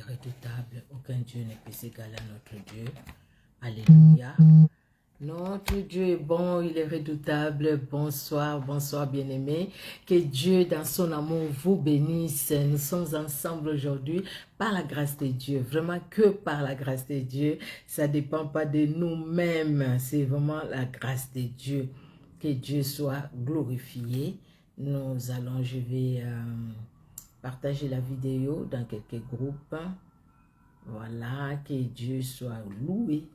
est redoutable. Aucun Dieu ne peut s'égaler à notre Dieu. Alléluia. Notre Dieu est bon, il est redoutable. Bonsoir, bonsoir bien-aimés. Que Dieu, dans son amour, vous bénisse. Nous sommes ensemble aujourd'hui par la grâce de Dieu. Vraiment que par la grâce de Dieu. Ça ne dépend pas de nous-mêmes. C'est vraiment la grâce de Dieu. Que Dieu soit glorifié. Je vais partager la vidéo dans quelques groupes. Voilà, que Dieu soit loué.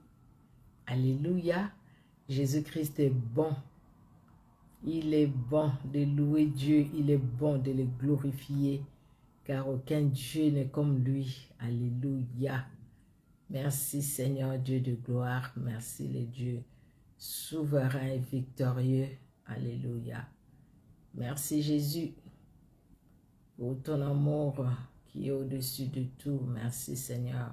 Alléluia. Jésus-Christ est bon. Il est bon de louer Dieu. Il est bon de le glorifier. Car aucun Dieu n'est comme lui. Alléluia. Merci Seigneur Dieu de gloire. Merci le Dieu souverain et victorieux. Alléluia. Merci Jésus pour ton amour qui est au-dessus de tout. Merci Seigneur.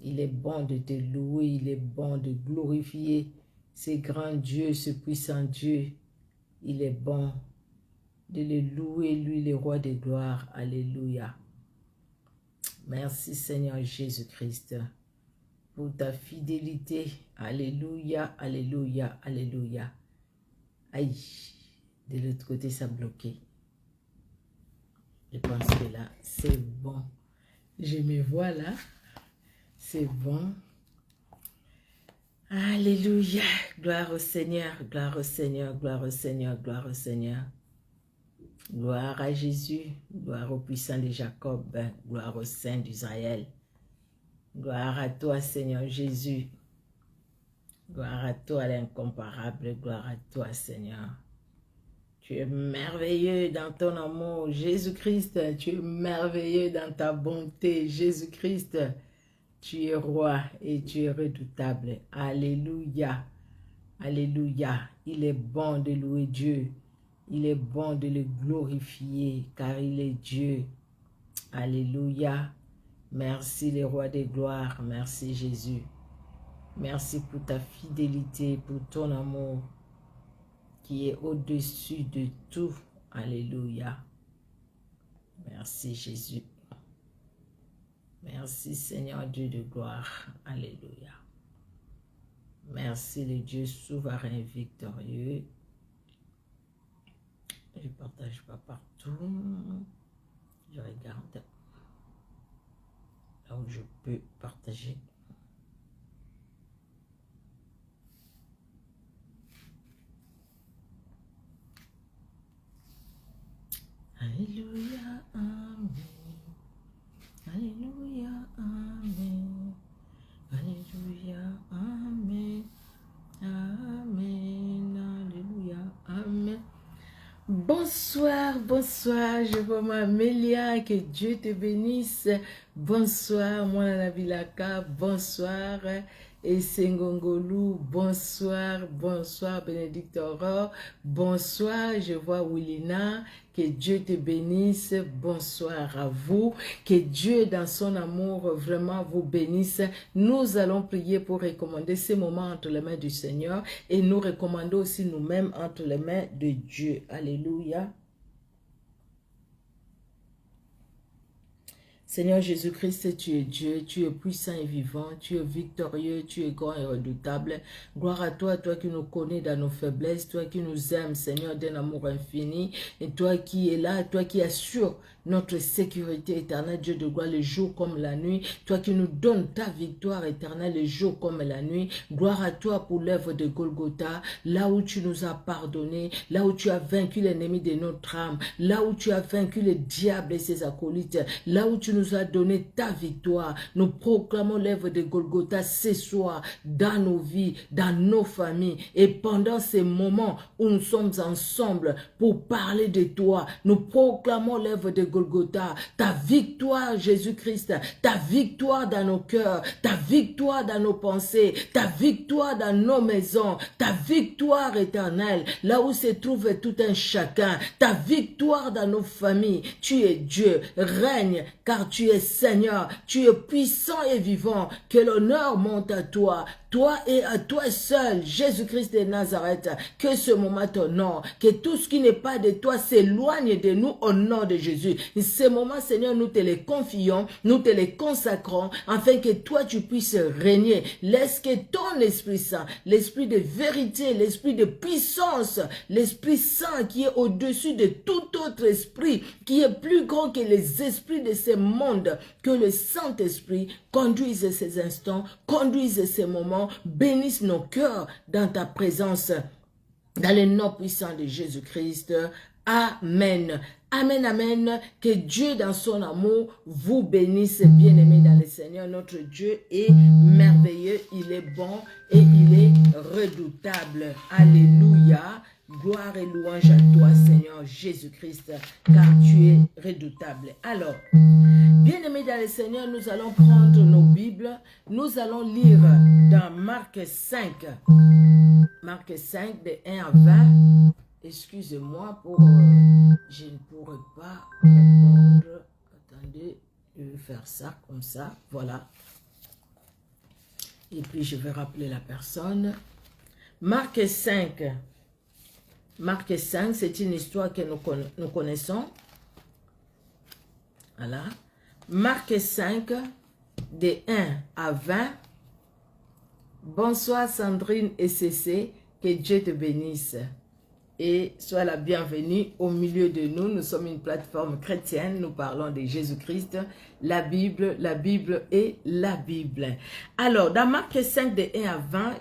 Il est bon de te louer, il est bon de glorifier ce grand Dieu, ce puissant Dieu. Il est bon de le louer, lui, le roi de gloire. Alléluia. Merci Seigneur Jésus-Christ pour ta fidélité. Alléluia, alléluia, alléluia. Aïe, de l'autre côté, ça a bloqué. Je pense que là, c'est bon. Je me vois là. C'est bon. Alléluia. Gloire au Seigneur, gloire au Seigneur, gloire au Seigneur, gloire au Seigneur. Gloire à Jésus, gloire au puissant de Jacob, gloire au Saint d'Israël. Gloire à toi, Seigneur Jésus. Gloire à toi, l'incomparable. Gloire à toi, Seigneur. Tu es merveilleux dans ton amour, Jésus-Christ. Tu es merveilleux dans ta bonté, Jésus-Christ. Tu es roi et tu es redoutable. Alléluia. Alléluia. Il est bon de louer Dieu. Il est bon de le glorifier car il est Dieu. Alléluia. Merci le roi des gloires. Merci Jésus. Merci pour ta fidélité, pour ton amour qui est au-dessus de tout. Alléluia. Merci Jésus. Merci Seigneur Dieu de gloire. Alléluia. Merci le Dieu souverain et victorieux. Je ne partage pas partout. Je regarde là où je peux partager. Alléluia, amen. Alléluia, amen. Alléluia, amen. Amen, alléluia, amen. Bonsoir, bonsoir, je vois ma Amélia, que Dieu te bénisse. Bonsoir, moi Nabilaka, bonsoir. Et Sengongolu, bonsoir, bonsoir, Bénédicte Aurore, bonsoir, je vois Willina, que Dieu te bénisse, bonsoir à vous, que Dieu dans son amour vraiment vous bénisse. Nous allons prier pour recommander ces moments entre les mains du Seigneur et nous recommander aussi nous-mêmes entre les mains de Dieu. Alléluia. Seigneur Jésus-Christ, tu es Dieu, tu es puissant et vivant, tu es victorieux, tu es grand et redoutable. Gloire à toi, toi qui nous connais dans nos faiblesses, toi qui nous aimes, Seigneur, d'un amour infini, et toi qui es là, toi qui assures notre sécurité éternelle, Dieu de gloire, le jour comme la nuit, toi qui nous donnes ta victoire éternelle, le jour comme la nuit. Gloire à toi pour l'œuvre de Golgotha, là où tu nous as pardonné, là où tu as vaincu l'ennemi de notre âme, là où tu as vaincu le diable et ses acolytes, là où tu nous as donné ta victoire. Nous proclamons l'œuvre de Golgotha ce soir dans nos vies, dans nos familles, et pendant ces moments où nous sommes ensemble pour parler de toi, nous proclamons l'œuvre de Golgotha, ta victoire Jésus-Christ, ta victoire dans nos cœurs, ta victoire dans nos pensées, ta victoire dans nos maisons, ta victoire éternelle, là où se trouve tout un chacun, ta victoire dans nos familles. Tu es Dieu, règne, car tu es Seigneur, tu es puissant et vivant, que l'honneur monte à toi. Toi et à toi seul, Jésus-Christ de Nazareth, que ce moment t'honore, que tout ce qui n'est pas de toi s'éloigne de nous au nom de Jésus, Ces moments, Seigneur, nous te les confions, nous te les consacrons, afin que toi, tu puisses régner. Laisse que ton Esprit Saint, l'Esprit de vérité, l'Esprit de puissance, l'Esprit Saint qui est au-dessus de tout autre esprit, qui est plus grand que les esprits de ce monde, que le Saint-Esprit conduise ces instants, conduise ces moments, bénisse nos cœurs dans ta présence, dans le nom puissant de Jésus-Christ. Amen. Amen, amen. Que Dieu dans son amour vous bénisse, bien-aimés dans le Seigneur. Notre Dieu est merveilleux, il est bon et il est redoutable. Alléluia. Gloire et louange à toi, Seigneur Jésus-Christ, car tu es redoutable. Alors, bien-aimés dans le Seigneur, nous allons prendre nos Bibles. Nous allons lire dans Marc 5. Marc 5, de 1 à 20. Excusez-moi pour... je ne pourrais pas répondre. Attendez, je vais faire ça comme ça. Voilà. Et puis, je vais rappeler la personne. Marc 5. Marc 5, c'est une histoire que nous connaissons. Voilà. Marc 5, de 1 à 20. Bonsoir Sandrine et Cécé, que Dieu te bénisse. Et sois la bienvenue au milieu de nous. Nous sommes une plateforme chrétienne. Nous parlons de Jésus-Christ, la Bible et la Bible. Alors, dans Marc 5, de 1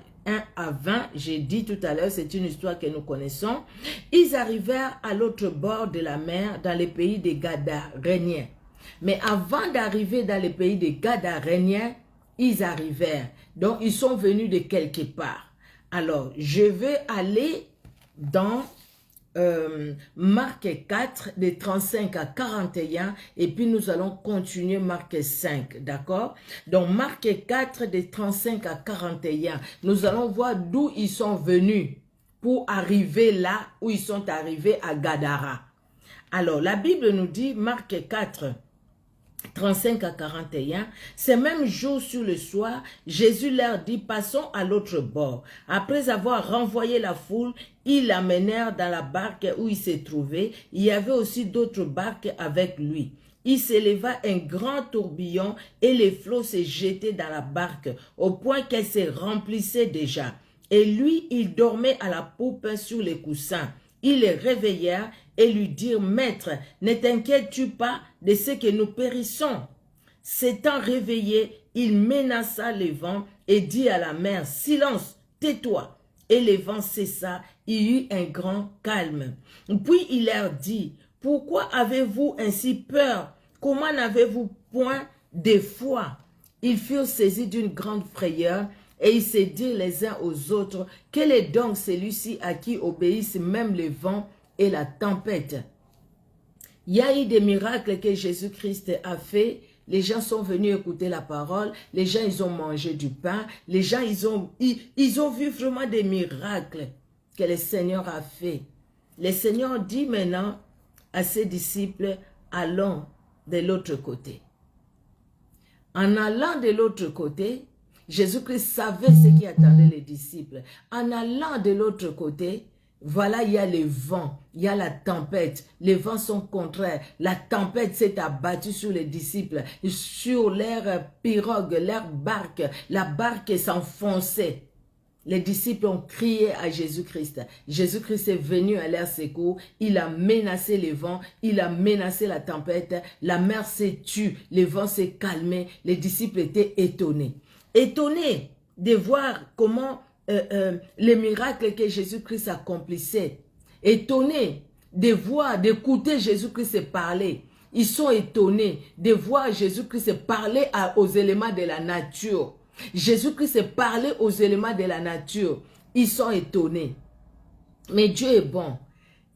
à 20, j'ai dit tout à l'heure, c'est une histoire que nous connaissons. Ils arrivèrent à l'autre bord de la mer, dans le pays des Gadaréniens. Mais avant d'arriver dans le pays des Gadaréniens, ils arrivèrent. Donc, ils sont venus de quelque part. Alors, je vais aller dans Marc 4, de 35 à 41, et puis nous allons continuer Marc 5, d'accord? Donc, Marc 4, de 35 à 41, nous allons voir d'où ils sont venus pour arriver là où ils sont arrivés à Gadara. Alors, la Bible nous dit, Marc 4, 35 à 41, ce même jour sur le soir, Jésus leur dit, passons à l'autre bord. Après avoir renvoyé la foule, ils l'amenèrent dans la barque où il se trouvait. Il y avait aussi d'autres barques avec lui. Il s'éleva un grand tourbillon et les flots se jetaient dans la barque au point qu'elle se remplissait déjà. Et lui, il dormait à la poupe sur les coussins. Ils les réveillèrent et lui dirent, « Maître, ne t'inquiètes-tu pas de ce que nous périssons ?» S'étant réveillé, il menaça le vent et dit à la mer, « Silence, tais-toi !» Et le vent cessa, il y eut un grand calme. Puis il leur dit, « Pourquoi avez-vous ainsi peur? Comment n'avez-vous point de foi ?» Ils furent saisis d'une grande frayeur. Et ils se dirent les uns aux autres, « Quel est donc celui-ci à qui obéissent même le vent et la tempête ?» Il y a eu des miracles que Jésus-Christ a fait. Les gens sont venus écouter la parole. Les gens, ils ont mangé du pain. Les gens, ils ont vu vraiment des miracles que le Seigneur a fait. Le Seigneur dit maintenant à ses disciples, « Allons de l'autre côté. » En allant de l'autre côté, Jésus-Christ savait ce qui attendait les disciples. En allant de l'autre côté, voilà, il y a le vent, il y a la tempête. Les vents sont contraires. La tempête s'est abattue sur les disciples, sur leur pirogue, leur barque. La barque s'enfonçait. Les disciples ont crié à Jésus-Christ. Jésus-Christ est venu à leur secours. Il a menacé les vents. Il a menacé la tempête. La mer s'est tue. Le vent s'est calmé. Les disciples étaient étonnés. Étonnés de voir comment les miracles que Jésus-Christ accomplissait. Étonnés de voir, d'écouter Jésus-Christ parler. Ils sont étonnés de voir Jésus-Christ parler aux éléments de la nature. Jésus-Christ parlait aux éléments de la nature. Ils sont étonnés. Mais Dieu est bon.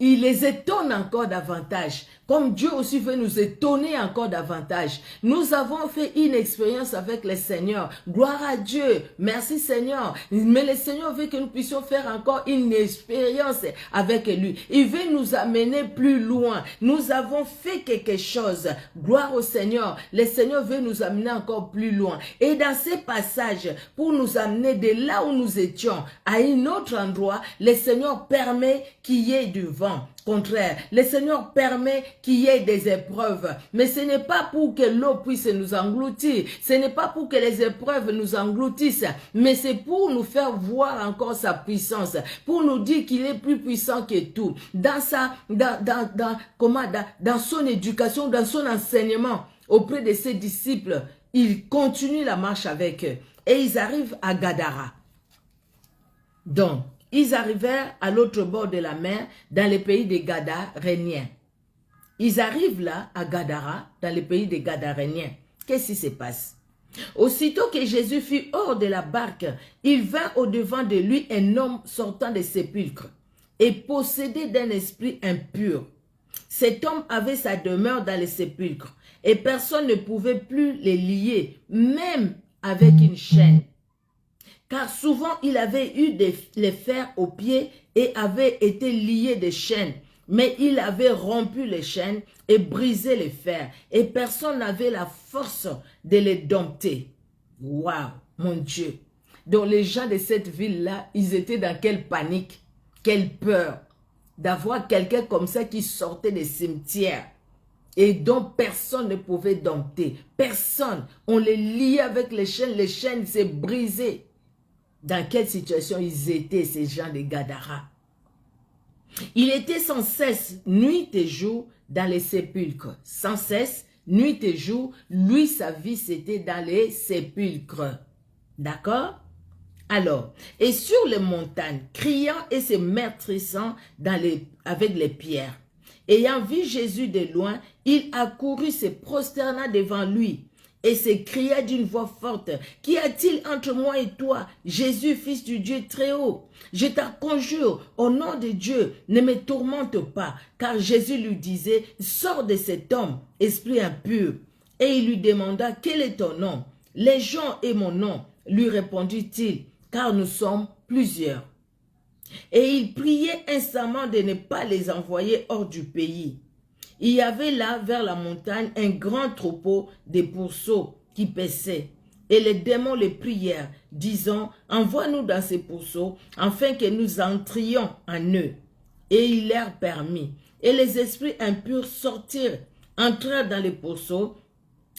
Il les étonne encore davantage. Comme Dieu aussi veut nous étonner encore davantage. Nous avons fait une expérience avec le Seigneur. Gloire à Dieu. Merci Seigneur. Mais le Seigneur veut que nous puissions faire encore une expérience avec lui. Il veut nous amener plus loin. Nous avons fait quelque chose. Gloire au Seigneur. Le Seigneur veut nous amener encore plus loin. Et dans ces passages, pour nous amener de là où nous étions à un autre endroit, le Seigneur permet qu'il y ait du vent. contraire. Le Seigneur permet qu'il y ait des épreuves. Mais ce n'est pas pour que l'eau puisse nous engloutir. Ce n'est pas pour que les épreuves nous engloutissent. Mais c'est pour nous faire voir encore sa puissance. Pour nous dire qu'il est plus puissant que tout. Dans son éducation, dans son enseignement auprès de ses disciples, il continue la marche avec eux. Et ils arrivent à Gadara. Donc, ils arrivèrent à l'autre bord de la mer, dans le pays des Gadaréniens. Ils arrivent là, à Gadara, dans le pays des Gadaréniens. Qu'est-ce qui se passe? Aussitôt que Jésus fut hors de la barque, il vint au-devant de lui un homme sortant des sépulcres et possédé d'un esprit impur. Cet homme avait sa demeure dans les sépulcres et personne ne pouvait plus les lier, même avec une chaîne. Car souvent il avait eu les fers aux pieds et avait été lié de chaînes. Mais il avait rompu les chaînes et brisé les fers. Et personne n'avait la force de les dompter. Waouh, mon Dieu. Donc les gens de cette ville-là, ils étaient dans quelle panique, quelle peur d'avoir quelqu'un comme ça qui sortait des cimetières. Et dont personne ne pouvait dompter. Personne. On les liait avec les chaînes s'est brisées. Dans quelle situation ils étaient, ces gens de Gadara? Il était sans cesse, nuit et jour, dans les sépulcres. Sans cesse, nuit et jour, lui, sa vie, c'était dans les sépulcres. D'accord? Alors, et sur les montagnes, criant et se meurtrissant avec les pierres. Ayant vu Jésus de loin, il accourut, se prosterna devant lui et s'écria d'une voix forte, « Qu'y a-t-il entre moi et toi, Jésus, fils du Dieu très haut? Je t'en conjure, au nom de Dieu, ne me tourmente pas. » Car Jésus lui disait, « Sors de cet homme, esprit impur. » Et il lui demanda, « Quel est ton nom? » « Légion est mon nom, lui répondit-il, car nous sommes plusieurs. Et il priait instamment de ne pas les envoyer hors du pays. Il y avait là, vers la montagne, un grand troupeau de pourceaux qui paissaient. Et les démons les prièrent, disant, « Envoie-nous dans ces pourceaux, afin que nous entrions en eux. » Et il leur permit. Et les esprits impurs sortirent, entrèrent dans les pourceaux,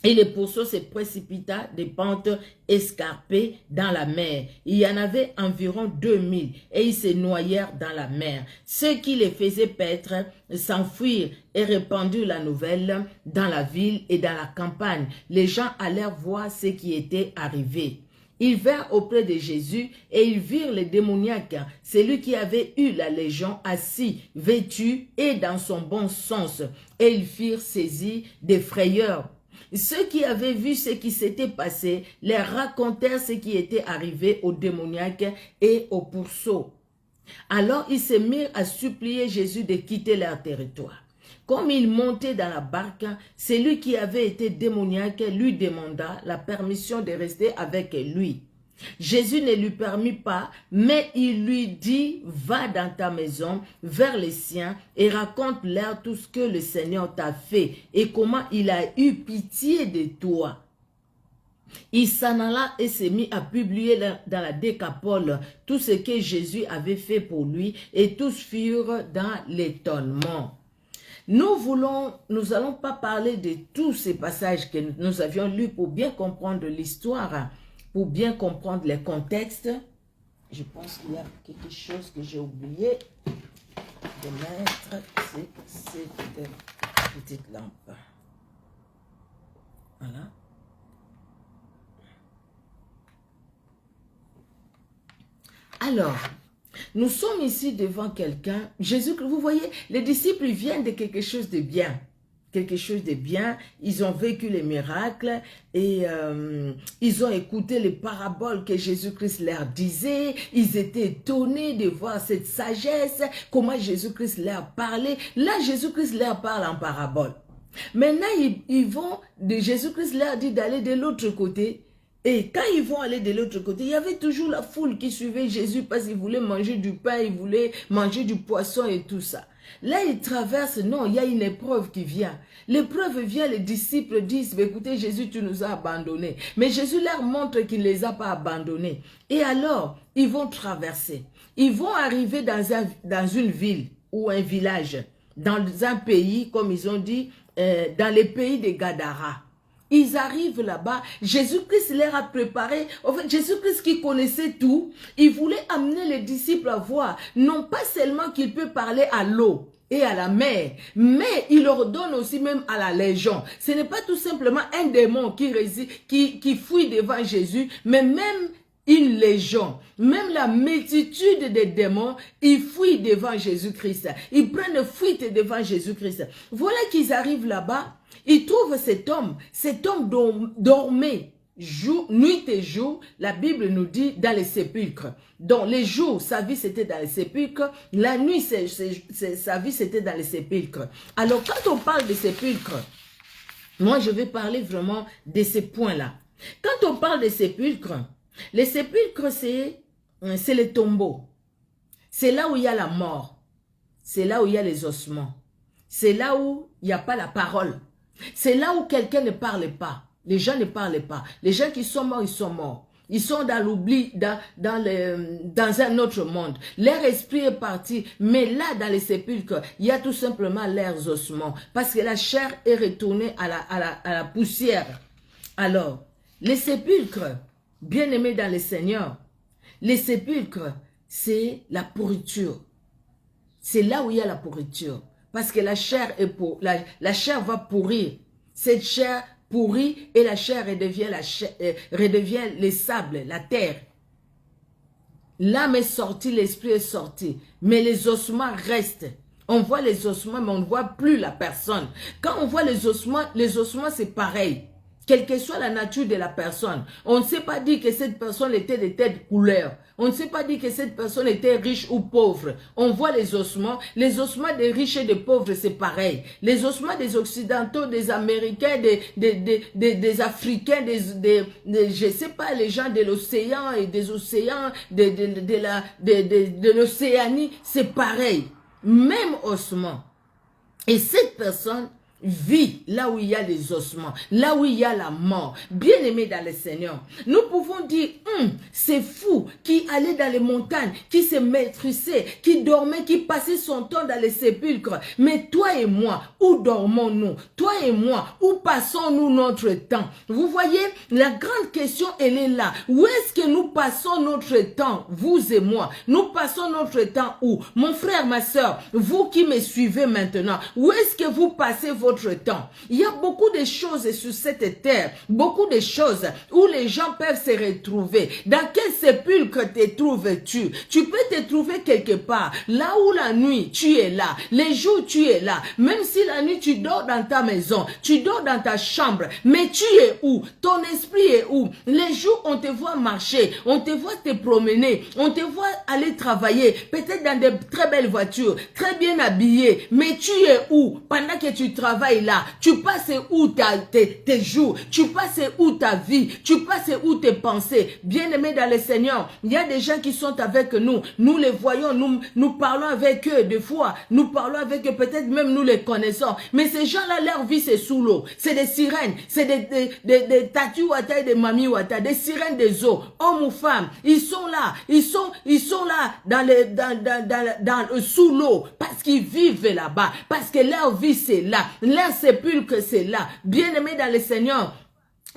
et le pourceau se précipita des pentes escarpées dans la mer. Il y en avait environ 2000 et ils se noyèrent dans la mer. Ceux qui les faisaient paître s'enfuirent et répandirent la nouvelle dans la ville et dans la campagne. Les gens allèrent voir ce qui était arrivé. Ils vinrent auprès de Jésus et ils virent le démoniaque, celui qui avait eu la légion, assis, vêtu et dans son bon sens. Et ils firent saisir des frayeurs. Ceux qui avaient vu ce qui s'était passé leur racontèrent ce qui était arrivé au démoniaque et au pourceau. Alors ils se mirent à supplier Jésus de quitter leur territoire. Comme il montait dans la barque, celui qui avait été démoniaque lui demanda la permission de rester avec lui. Jésus ne lui permit pas, mais il lui dit, va dans ta maison, vers les siens, et raconte-leur tout ce que le Seigneur t'a fait, et comment il a eu pitié de toi. Il s'en alla et se mit à publier dans la Décapole tout ce que Jésus avait fait pour lui, et tous furent dans l'étonnement. Nous allons pas parler de tous ces passages que nous avions lus pour bien comprendre l'histoire, pour bien comprendre les contextes. Je pense qu'il y a quelque chose que j'ai oublié de mettre, c'est cette petite lampe. Voilà. Alors, nous sommes ici devant quelqu'un. Jésus, vous voyez, les disciples viennent de quelque chose de bien. Quelque chose de bien, ils ont vécu les miracles et ils ont écouté les paraboles que Jésus-Christ leur disait. Ils étaient étonnés de voir cette sagesse, comment Jésus-Christ leur parlait. Là, Jésus-Christ leur parle en parabole. Maintenant, ils vont, Jésus-Christ leur dit d'aller de l'autre côté. Et quand ils vont aller de l'autre côté, il y avait toujours la foule qui suivait Jésus parce qu'ils voulaient manger du pain, ils voulaient manger du poisson et tout ça. Là, ils traversent, non, il y a une épreuve qui vient. L'épreuve vient, les disciples disent, écoutez, Jésus, tu nous as abandonnés. Mais Jésus leur montre qu'il ne les a pas abandonnés. Et alors, ils vont traverser. Ils vont arriver dans une ville ou un village. dans un pays, comme ils ont dit, dans les pays de Gadara. Ils arrivent là-bas, Jésus-Christ leur a préparé, en fait, Jésus-Christ qui connaissait tout, il voulait amener les disciples à voir, non pas seulement qu'il peut parler à l'eau et à la mer, mais il leur donne aussi même à la légion. Ce n'est pas tout simplement un démon qui fuit devant Jésus, mais même une légion, même la multitude des démons, ils fuient devant Jésus-Christ. Ils prennent fuite devant Jésus-Christ. Voilà qu'ils arrivent là-bas, ils trouvent cet homme dormait nuit et jour, la Bible nous dit dans les sépulcres. Donc les jours, sa vie c'était dans les sépulcres, la nuit, sa vie c'était dans les sépulcres. Alors quand on parle des sépulcres, moi je vais parler vraiment de ces points-là. Quand on parle des sépulcres, les sépulcres c'est les tombeaux. C'est là où il y a la mort. C'est là où il y a les ossements. C'est là où il n'y a pas la parole. C'est là où quelqu'un ne parle pas. Les gens ne parlent pas. Les gens qui sont morts, ils sont morts. Ils sont dans l'oubli, dans un autre monde. Leur esprit est parti. Mais là, dans les sépulcres, il y a tout simplement leurs ossements. Parce que la chair est retournée à la poussière. Alors, les sépulcres, bien-aimés dans le Seigneur, les sépulcres, c'est la pourriture. C'est là où il y a la pourriture. Parce que la chair va pourrir. Cette chair pourrit et la chair redevient les sables, la terre. L'âme est sortie, l'esprit est sorti. Mais les ossements restent. On voit les ossements, mais on ne voit plus la personne. Quand on voit les ossements c'est pareil. Quelle que soit la nature de la personne. On ne sait pas dire que cette personne était de telle couleur. On ne sait pas dire que cette personne était riche ou pauvre. On voit les ossements. Les ossements des riches et des pauvres, c'est pareil. Les ossements des Occidentaux, des Américains, des Africains, je ne sais pas, les gens de l'océan et des océans, de l'Océanie, c'est pareil. Même ossements. Et cette personne vit là où il y a les ossements, là où il y a la mort. Bien-aimés dans le Seigneur, nous pouvons dire, c'est fou, qui allait dans les montagnes, qui se maîtrisait, qui dormait, qui passait son temps dans les sépulcres. Mais toi et moi, où dormons-nous? Toi et moi, où passons-nous notre temps? Vous voyez, la grande question, elle est là. Où est-ce que nous passons notre temps, vous et moi? Nous passons notre temps où? Mon frère, ma soeur, vous qui me suivez maintenant, où est-ce que vous passez votre temps? Il y a beaucoup de choses sur cette terre, beaucoup de choses où les gens peuvent se retrouver. Dans quel sépulcre te trouves-tu? Tu peux te trouver quelque part, là où la nuit tu es là, les jours tu es là, même si la nuit tu dors dans ta maison, tu dors dans ta chambre, mais tu es où? Ton esprit est où? Les jours on te voit marcher, on te voit te promener, on te voit aller travailler, peut-être dans de très belles voitures, très bien habillé, mais tu es où? Pendant que tu travailles là, tu passes où tes jours, tu passes où ta vie, tu passes où tes pensées. Bien-aimés dans le Seigneur, il y a des gens qui sont avec nous, nous les voyons, nous parlons avec eux des fois, nous parlons avec eux, peut-être même nous les connaissons, mais ces gens-là, leur vie c'est sous l'eau, c'est des sirènes, c'est des tati wata et des mami wata, des sirènes des eaux, hommes ou femmes, ils sont là, ils sont là sous l'eau, parce qu'ils vivent là-bas, parce que leur vie c'est là. Leur sépulcre, c'est là. Bien-aimés dans le Seigneur,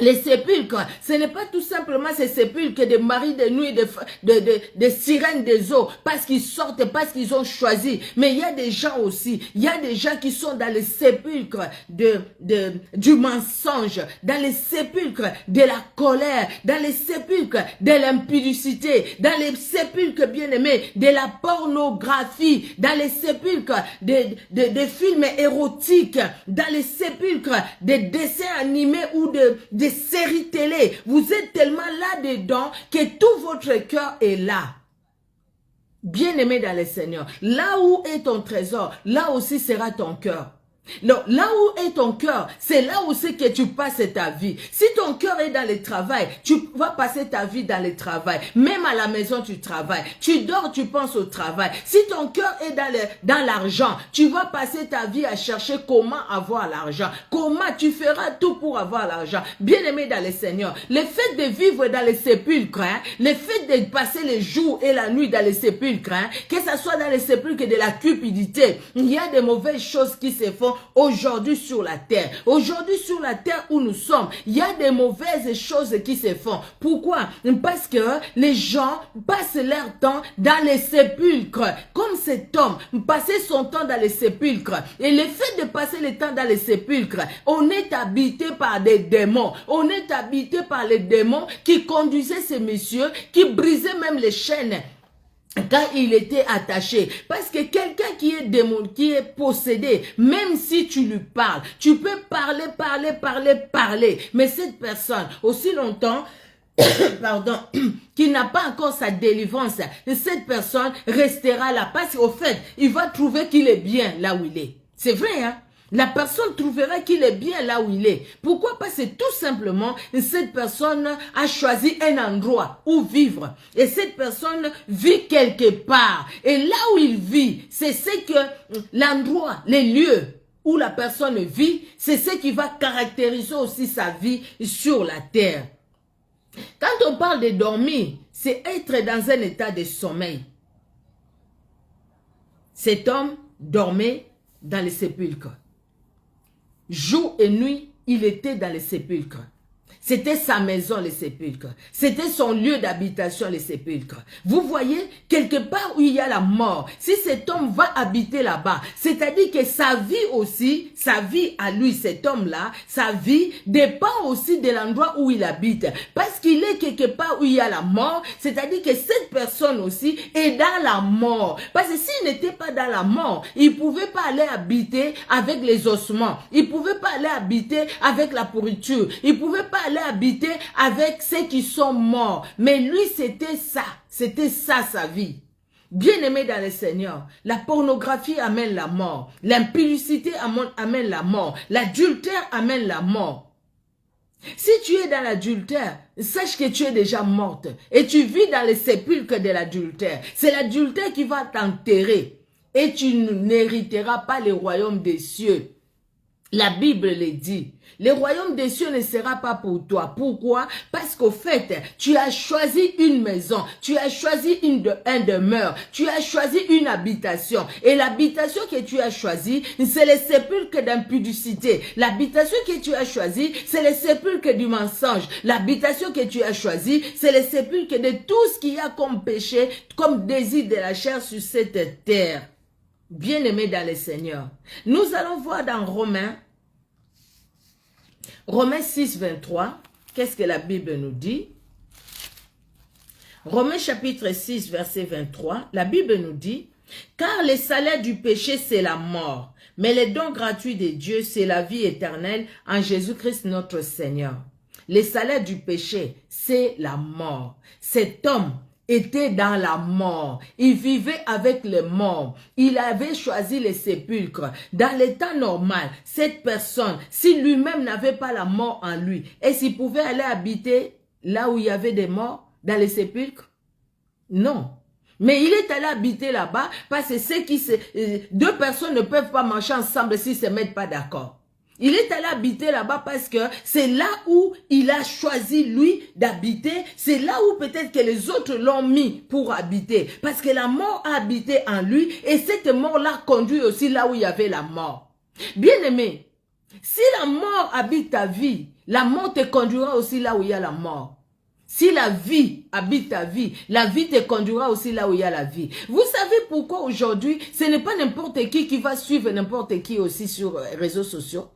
les sépulcres, ce n'est pas tout simplement ces sépulcres de maris de nuit, de sirènes des eaux, parce qu'ils sortent, parce qu'ils ont choisi. Mais il y a des gens aussi, il y a des gens qui sont dans les sépulcres du mensonge, dans les sépulcres de la colère, dans les sépulcres de l'impudicité, dans les sépulcres, bien-aimés, de la pornographie, dans les sépulcres de films érotiques, dans les sépulcres des dessins animés ou des séries télé. Vous êtes tellement là-dedans que tout votre cœur est là. Bien-aimé dans le Seigneur, là où est ton trésor, là aussi sera ton cœur. Donc, là où est ton cœur, c'est là où c'est que tu passes ta vie. Si ton cœur est dans le travail, tu vas passer ta vie dans le travail. Même à la maison, tu travailles. Tu dors, tu penses au travail. Si ton cœur est dans l'argent, tu vas passer ta vie à chercher comment avoir l'argent. Comment tu feras tout pour avoir l'argent. Bien-aimé dans le Seigneur, le fait de vivre dans les sépulcres, le fait de passer les jours et la nuit dans les sépulcres, que ce soit dans les sépulcres de la cupidité, il y a de mauvaises choses qui se font aujourd'hui sur la terre. Aujourd'hui sur la terre où nous sommes, il y a des mauvaises choses qui se font. Pourquoi? Parce que les gens passent leur temps dans les sépulcres. Comme cet homme passait son temps dans les sépulcres. Et le fait de passer le temps dans les sépulcres, on est habité par des démons. On est habité par les démons qui conduisaient ces messieurs, qui brisaient même les chaînes quand il était attaché. Parce que quelqu'un qui est démon, qui est possédé, même si tu lui parles, tu peux parler. Mais cette personne, aussi longtemps, pardon, qui n'a pas encore sa délivrance, cette personne restera là. Parce qu'au fait, il va trouver qu'il est bien là où il est. C'est vrai, hein? La personne trouvera qu'il est bien là où il est. Pourquoi? Parce que tout simplement, cette personne a choisi un endroit où vivre. Et cette personne vit quelque part. Et là où il vit, c'est ce que l'endroit, les lieux où la personne vit, c'est ce qui va caractériser aussi sa vie sur la terre. Quand on parle de dormir, c'est être dans un état de sommeil. Cet homme dormait dans les sépulcres. Jour et nuit, il était dans les sépulcres. C'était sa maison, les sépulcres. C'était son lieu d'habitation, les sépulcres. Vous voyez, quelque part où il y a la mort, si cet homme va habiter là-bas, c'est-à-dire que sa vie aussi, sa vie à lui, cet homme-là, sa vie dépend aussi de l'endroit où il habite. Parce qu'il est quelque part où il y a la mort, c'est-à-dire que cette personne aussi est dans la mort. Parce que s'il n'était pas dans la mort, il ne pouvait pas aller habiter avec les ossements. Il ne pouvait pas aller habiter avec la pourriture. Il ne pouvait pas aller habiter avec ceux qui sont morts. Mais lui, c'était ça sa vie. Bien-aimé dans le Seigneur, la pornographie amène la mort. L'impudicité amène la mort. L'adultère amène la mort. Si tu es dans l'adultère, sache que tu es déjà morte. Et tu vis dans les sépulcres de l'adultère. C'est l'adultère qui va t'enterrer. Et tu n'hériteras pas le royaume des cieux. La Bible le dit. Le royaume des cieux ne sera pas pour toi. Pourquoi? Parce qu'au fait, tu as choisi une maison, tu as choisi un demeure, tu as choisi une habitation. Et l'habitation que tu as choisie, c'est le sépulcre d'impudicité. L'habitation que tu as choisie, c'est le sépulcre du mensonge. L'habitation que tu as choisie, c'est le sépulcre de tout ce qu'il y a comme péché, comme désir de la chair sur cette terre. Bien-aimés dans le Seigneur, nous allons voir dans Romains 6, 23, qu'est-ce que la Bible nous dit? Romains chapitre 6, verset 23, la Bible nous dit, « Car le salaire du péché, c'est la mort, mais le don gratuit de Dieu, c'est la vie éternelle en Jésus-Christ notre Seigneur. » Le salaire du péché, c'est la mort. Cet homme était dans la mort. Il vivait avec les morts. Il avait choisi les sépulcres. Dans le temps normal, cette personne, si lui-même n'avait pas la mort en lui, est-ce qu'il pouvait aller habiter là où il y avait des morts, dans les sépulcres? Non. Mais il est allé habiter là-bas parce que deux personnes ne peuvent pas marcher ensemble s'ils ne se mettent pas d'accord. Il est allé habiter là-bas parce que c'est là où il a choisi, lui, d'habiter. C'est là où peut-être que les autres l'ont mis pour habiter. Parce que la mort a habité en lui et cette mort-là conduit aussi là où il y avait la mort. Bien-aimé, si la mort habite ta vie, la mort te conduira aussi là où il y a la mort. Si la vie habite ta vie, la vie te conduira aussi là où il y a la vie. Vous savez pourquoi aujourd'hui, ce n'est pas n'importe qui va suivre n'importe qui aussi sur les réseaux sociaux?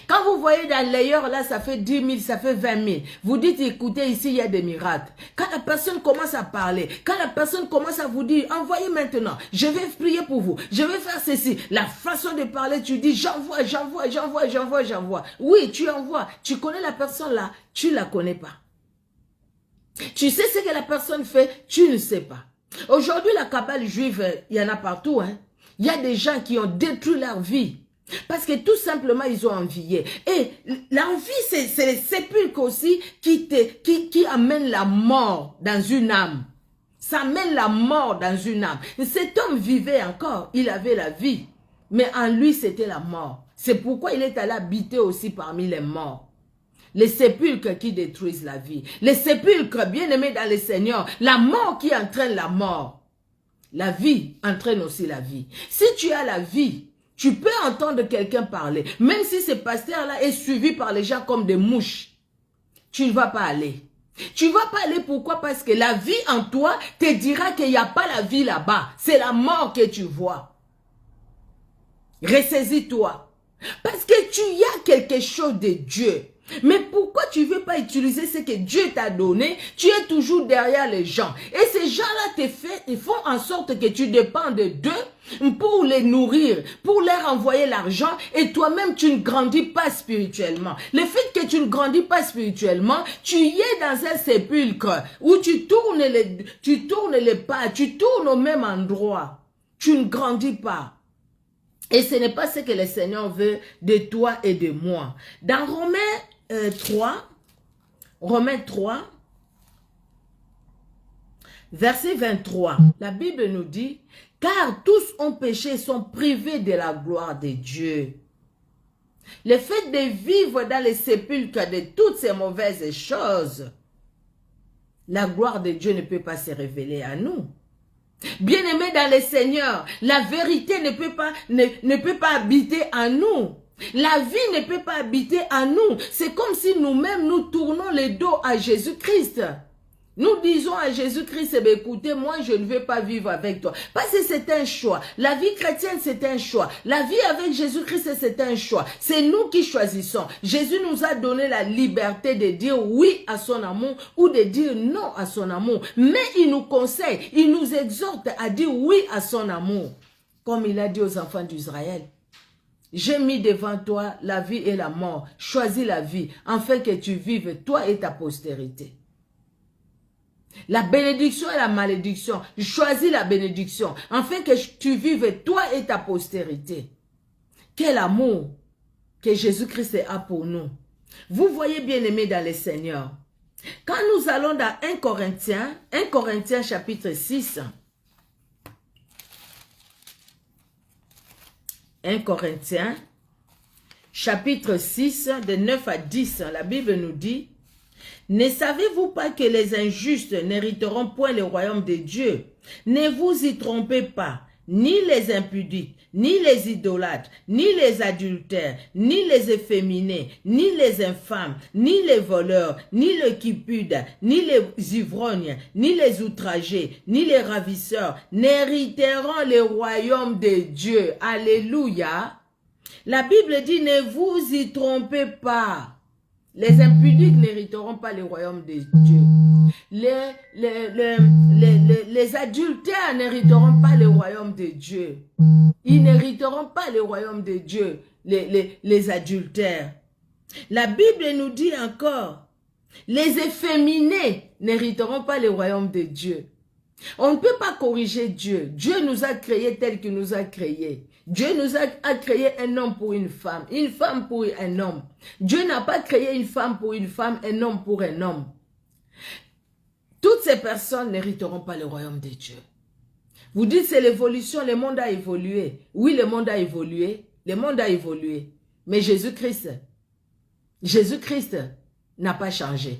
Quand vous voyez dans l'ailleurs, là, ça fait 10 000, ça fait 20 000. Vous dites, écoutez, ici, il y a des miracles. Quand la personne commence à parler, quand la personne commence à vous dire, envoyez maintenant, je vais prier pour vous, je vais faire ceci. La façon de parler, tu dis, j'envoie. Oui, tu envoies. Tu connais la personne là, tu ne la connais pas. Tu sais ce que la personne fait, tu ne sais pas. Aujourd'hui, la cabale juive, il y en a partout. Hein. Il y a des gens qui ont détruit leur vie Parce que tout simplement, ils ont envié. Et l'envie, c'est les sépulcres aussi qui amènent la mort dans une âme. Ça amène la mort dans une âme. Cet homme vivait encore, il avait la vie. Mais en lui, c'était la mort. C'est pourquoi il est allé habiter aussi parmi les morts. Les sépulcres qui détruisent la vie. Les sépulcres, bien aimés dans le Seigneur. La mort qui entraîne la mort. La vie entraîne aussi la vie. Si tu as la vie, tu peux entendre quelqu'un parler. Même si ce pasteur-là est suivi par les gens comme des mouches. Tu ne vas pas aller. Tu ne vas pas aller, pourquoi? Parce que la vie en toi te dira qu'il n'y a pas la vie là-bas. C'est la mort que tu vois. Ressaisis-toi. Parce que tu y as quelque chose de Dieu. Mais pourquoi tu ne veux pas utiliser ce que Dieu t'a donné? Tu es toujours derrière les gens. Et ces gens-là ils font en sorte que tu dépends d'eux pour les nourrir, pour leur envoyer l'argent. Et toi-même, tu ne grandis pas spirituellement. Le fait que tu ne grandis pas spirituellement, tu y es dans un sépulcre où tu tournes les pas, tu tournes au même endroit. Tu ne grandis pas. Et ce n'est pas ce que le Seigneur veut de toi et de moi. Dans Romains 3, verset 23, la Bible nous dit, « Car tous ont péché et sont privés de la gloire de Dieu. » Le fait de vivre dans les sépulcres de toutes ces mauvaises choses, la gloire de Dieu ne peut pas se révéler à nous. Bien-aimés dans le Seigneur, la vérité ne peut pas habiter en nous. La vie ne peut pas habiter en nous. C'est comme si nous-mêmes, nous tournons le dos à Jésus-Christ. Nous disons à Jésus-Christ, eh écoutez, moi je ne veux pas vivre avec toi. Parce que c'est un choix. La vie chrétienne, c'est un choix. La vie avec Jésus-Christ, c'est un choix. C'est nous qui choisissons. Jésus nous a donné la liberté de dire oui à son amour ou de dire non à son amour. Mais il nous conseille, il nous exhorte à dire oui à son amour. Comme il a dit aux enfants d'Israël. J'ai mis devant toi la vie et la mort. Choisis la vie, afin que tu vives, toi et ta postérité. La bénédiction et la malédiction. Choisis la bénédiction, afin que tu vives, toi et ta postérité. Quel amour que Jésus-Christ a pour nous. Vous voyez, bien-aimés dans le Seigneur. Quand nous allons dans 1 Corinthiens chapitre 6, 1 Corinthiens, chapitre 6, de 9 à 10, la Bible nous dit, « Ne savez-vous pas que les injustes n'hériteront point le royaume de Dieu? Ne vous y trompez pas, ni les impudiques, ni les idolâtres, ni les adultères, ni les efféminés, ni les infâmes, ni les voleurs, ni les cupides, ni les ivrognes, ni les outragés, ni les ravisseurs, n'hériteront le royaume de Dieu. » Alléluia. La Bible dit, ne vous y trompez pas. Les impudiques n'hériteront pas le royaume de Dieu. Les adultères n'hériteront pas le royaume de Dieu. Ils n'hériteront pas le royaume de Dieu, les adultères. La Bible nous dit encore, les efféminés n'hériteront pas le royaume de Dieu. On ne peut pas corriger Dieu. Dieu nous a créés tel qu'il nous a créés. Dieu nous a créé un homme pour une femme pour un homme. Dieu n'a pas créé une femme pour une femme, un homme pour un homme. Toutes ces personnes n'hériteront pas le royaume de Dieu. Vous dites c'est l'évolution, le monde a évolué. Oui, le monde a évolué. Le monde a évolué. Mais Jésus-Christ n'a pas changé.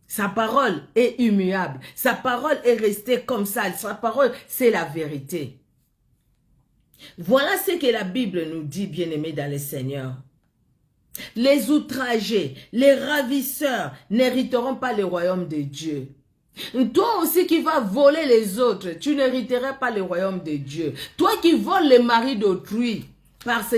Sa parole est immuable. Sa parole est restée comme ça. Sa parole, c'est la vérité. Voilà ce que la Bible nous dit, bien-aimés dans le Seigneur. Les outragés, les ravisseurs n'hériteront pas le royaume de Dieu. Toi aussi qui vas voler les autres, tu n'hériteras pas le royaume de Dieu. Toi qui voles les maris d'autrui par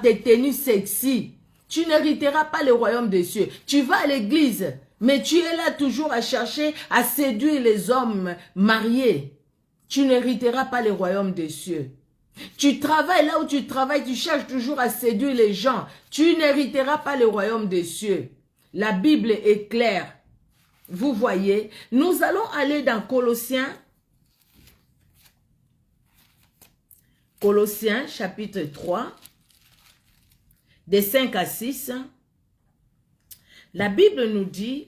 tes tenues sexy, tu n'hériteras pas le royaume de Dieu. Tu vas à l'église, mais tu es là toujours à chercher à séduire les hommes mariés. Tu n'hériteras pas le royaume des cieux. Tu travailles là où tu travailles, tu cherches toujours à séduire les gens. Tu n'hériteras pas le royaume des cieux. La Bible est claire. Vous voyez, nous allons aller dans Colossiens. Colossiens chapitre 3. des 5 à 6, la Bible nous dit,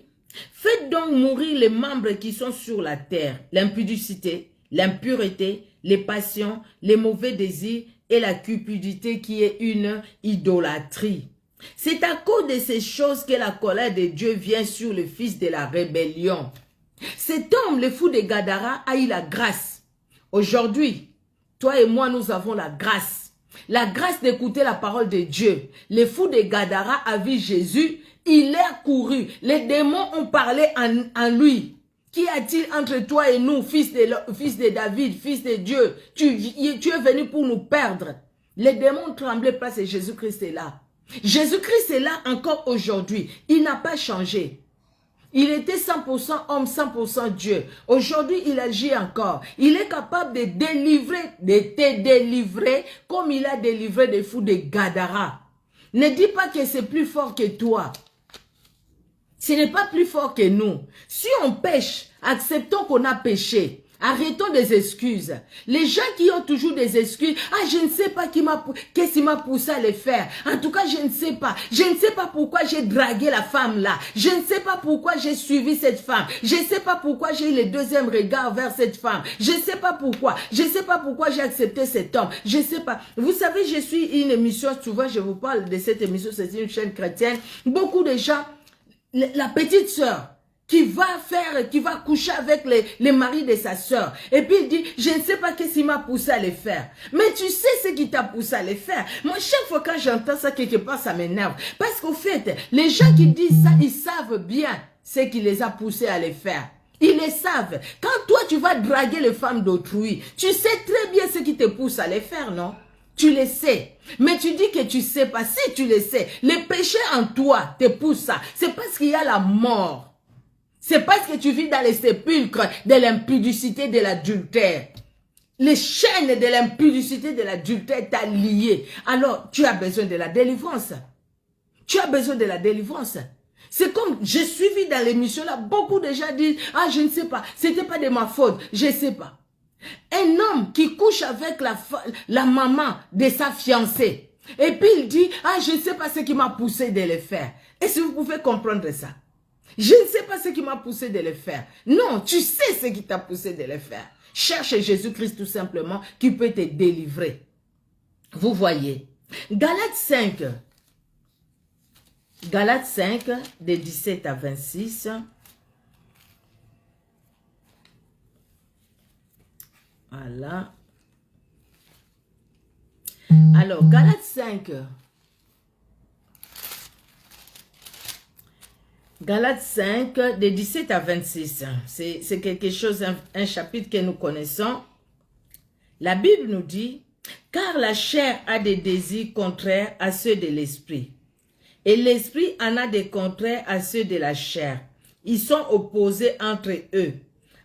faites donc mourir les membres qui sont sur la terre, l'impudicité, l'impureté, les passions, les mauvais désirs et la cupidité qui est une idolâtrie. C'est à cause de ces choses que la colère de Dieu vient sur le fils de la rébellion. Cet homme, le fou de Gadara, a eu la grâce. Aujourd'hui, toi et moi, nous avons la grâce. La grâce d'écouter la parole de Dieu. Le fou de Gadara a vu Jésus, il est couru. Les démons ont parlé en lui. Qu'y a-t-il entre toi et nous, fils de David, fils de Dieu? Tu es venu pour nous perdre. Les démons tremblaient parce que Jésus-Christ est là. Jésus-Christ est là encore aujourd'hui. Il n'a pas changé. Il était 100% homme, 100% Dieu. Aujourd'hui, il agit encore. Il est capable de te délivrer comme il a délivré des fous de Gadara. Ne dis pas que c'est plus fort que toi. Ce n'est pas plus fort que nous. Si on pêche, acceptons qu'on a péché. Arrêtons des excuses. Les gens qui ont toujours des excuses, ah, je ne sais pas qu'est-ce qui m'a poussé à le faire. En tout cas, je ne sais pas. Je ne sais pas pourquoi j'ai dragué la femme là. Je ne sais pas pourquoi j'ai suivi cette femme. Je ne sais pas pourquoi j'ai eu le deuxième regard vers cette femme. Je ne sais pas pourquoi. Je ne sais pas pourquoi j'ai accepté cet homme. Je ne sais pas. Vous savez, je suis une émission, souvent je vous parle de cette émission, c'est une chaîne chrétienne. Beaucoup de gens, la petite sœur, qui va coucher avec les maris de sa sœur. Et puis il dit, je ne sais pas qu'est-ce qui m'a poussé à le faire. Mais tu sais ce qui t'a poussé à le faire. Moi, chaque fois quand j'entends ça, quelque part, ça m'énerve. Parce qu'au fait, les gens qui disent ça, ils savent bien ce qui les a poussés à le faire. Ils le savent. Quand toi, tu vas draguer les femmes d'autrui, tu sais très bien ce qui te pousse à le faire, non? Tu le sais. Mais tu dis que tu sais pas. Si tu le sais, le péché en toi te pousse ça. C'est parce qu'il y a la mort. C'est parce que tu vis dans les sépulcres de l'impudicité de l'adultère. Les chaînes de l'impudicité de l'adultère t'a lié. Alors, tu as besoin de la délivrance. Tu as besoin de la délivrance. C'est comme, j'ai suivi dans l'émission là, beaucoup de gens disent, ah, je ne sais pas, c'était pas de ma faute, je ne sais pas. Un homme qui couche avec la maman de sa fiancée, et puis il dit, ah, je ne sais pas ce qui m'a poussé de le faire. Est-ce que vous pouvez comprendre ça? Je ne sais pas ce qui m'a poussé de le faire. Non, tu sais ce qui t'a poussé de le faire. Cherche Jésus-Christ tout simplement qui peut te délivrer. Vous voyez. Galates 5, de 17 à 26. Voilà. Alors, Galates 5. Galates 5, de 17 à 26, c'est quelque chose, un chapitre que nous connaissons. La Bible nous dit, car la chair a des désirs contraires à ceux de l'esprit, et l'esprit en a des contraires à ceux de la chair. Ils sont opposés entre eux,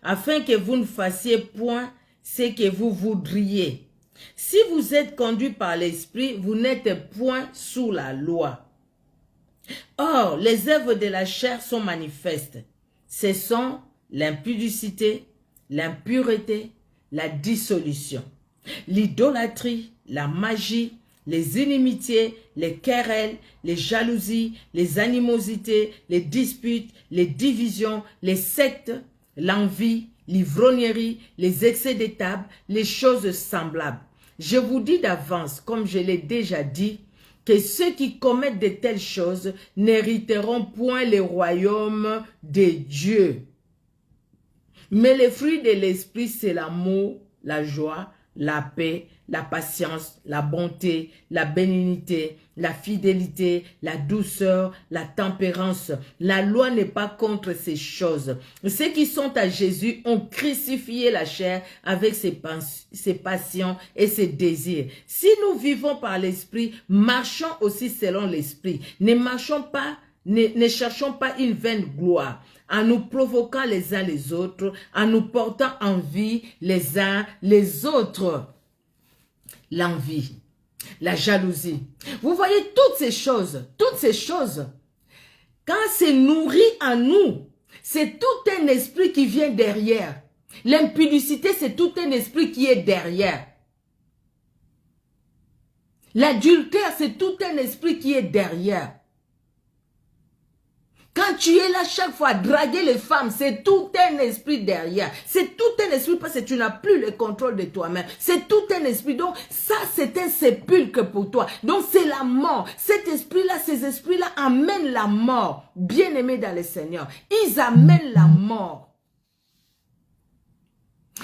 afin que vous ne fassiez point ce que vous voudriez. Si vous êtes conduit par l'esprit, vous n'êtes point sous la loi. Or, les œuvres de la chair sont manifestes. Ce sont l'impudicité, l'impureté, la dissolution, l'idolâtrie, la magie, les inimitiés, les querelles, les jalousies, les animosités, les disputes, les divisions, les sectes, l'envie, l'ivrognerie, les excès de table, les choses semblables. Je vous dis d'avance, comme je l'ai déjà dit, que ceux qui commettent de telles choses n'hériteront point le royaume de Dieu. Mais les fruits de l'esprit, c'est l'amour, la joie, la paix, la patience, la bonté, la bénignité, la fidélité, la douceur, la tempérance. La loi n'est pas contre ces choses. Ceux qui sont à Jésus ont crucifié la chair avec ses passions et ses désirs. Si nous vivons par l'esprit, marchons aussi selon l'esprit. Ne cherchons pas une vaine gloire, en nous provoquant les uns les autres, en nous portant envie les uns les autres. L'envie, la jalousie. Vous voyez toutes ces choses, quand c'est nourri en nous, c'est tout un esprit qui vient derrière. L'impudicité, c'est tout un esprit qui est derrière. L'adultère, c'est tout un esprit qui est derrière. Quand tu es là chaque fois à draguer les femmes, c'est tout un esprit derrière. C'est tout un esprit parce que tu n'as plus le contrôle de toi-même. C'est tout un esprit. Donc ça, c'est un sépulcre pour toi. Donc c'est la mort. Cet esprit-là, ces esprits-là amènent la mort. Bien-aimés dans le Seigneur, ils amènent la mort.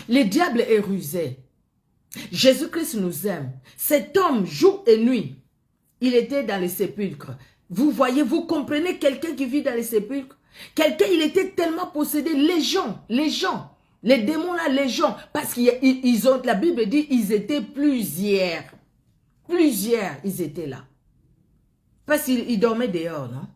Le diable est rusé. Jésus-Christ nous aime. Cet homme, jour et nuit, il était dans les sépulcres. Vous voyez, vous comprenez quelqu'un qui vit dans les sépulcres? Quelqu'un, il était tellement possédé. Les gens, les démons là, les gens, parce qu'ils ont, la Bible dit, ils étaient plusieurs. Plusieurs, ils étaient là. Parce qu'ils dormaient dehors, non?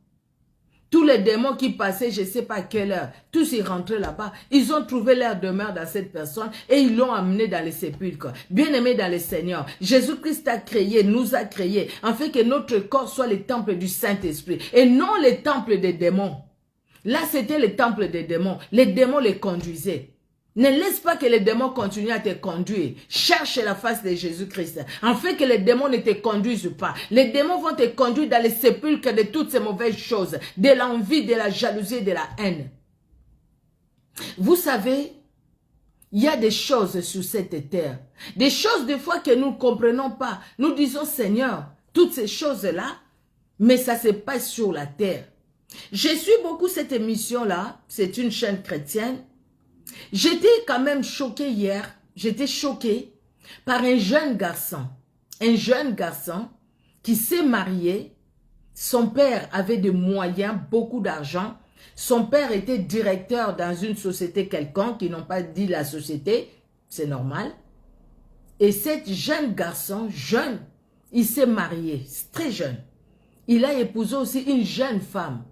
Tous les démons qui passaient, je ne sais pas à quelle heure, tous ils rentraient là-bas. Ils ont trouvé leur demeure dans cette personne et ils l'ont amené dans les sépulcres. Bien-aimés dans le Seigneur, Jésus-Christ a créé, nous a créé, en fait que notre corps soit le temple du Saint-Esprit et non le temple des démons. Là, c'était le temple des démons. Les démons les conduisaient. Ne laisse pas que les démons continuent à te conduire. Cherche la face de Jésus-Christ. En fait que les démons ne te conduisent pas. Les démons vont te conduire dans les sépulcres de toutes ces mauvaises choses. De l'envie, de la jalousie, de la haine. Vous savez, il y a des choses sur cette terre. Des choses des fois que nous ne comprenons pas. Nous disons, Seigneur, toutes ces choses-là, mais ça se passe sur la terre. Je suis beaucoup cette émission-là. C'est une chaîne chrétienne. J'étais quand même choquée hier, j'étais choquée par un jeune garçon qui s'est marié. Son père avait des moyens, beaucoup d'argent. Son père était directeur dans une société quelconque, ils n'ont pas dit la société, c'est normal. Et cet jeune garçon, jeune, il s'est marié, très jeune. Il a épousé aussi une jeune femme.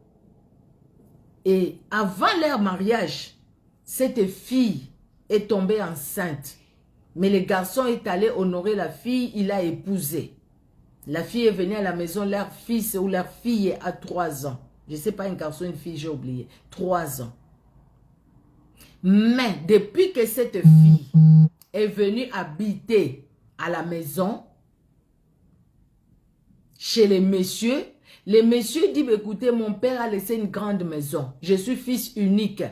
Et avant leur mariage, cette fille est tombée enceinte. Mais le garçon est allé honorer la fille, il a épousé. La fille est venue à la maison, leur fils ou leur fille a 3 ans. Je ne sais pas, un garçon, une fille, j'ai oublié. 3 ans. Mais depuis que cette fille est venue habiter à la maison, chez les messieurs dit, écoutez, mon père a laissé une grande maison. Je suis fils unique.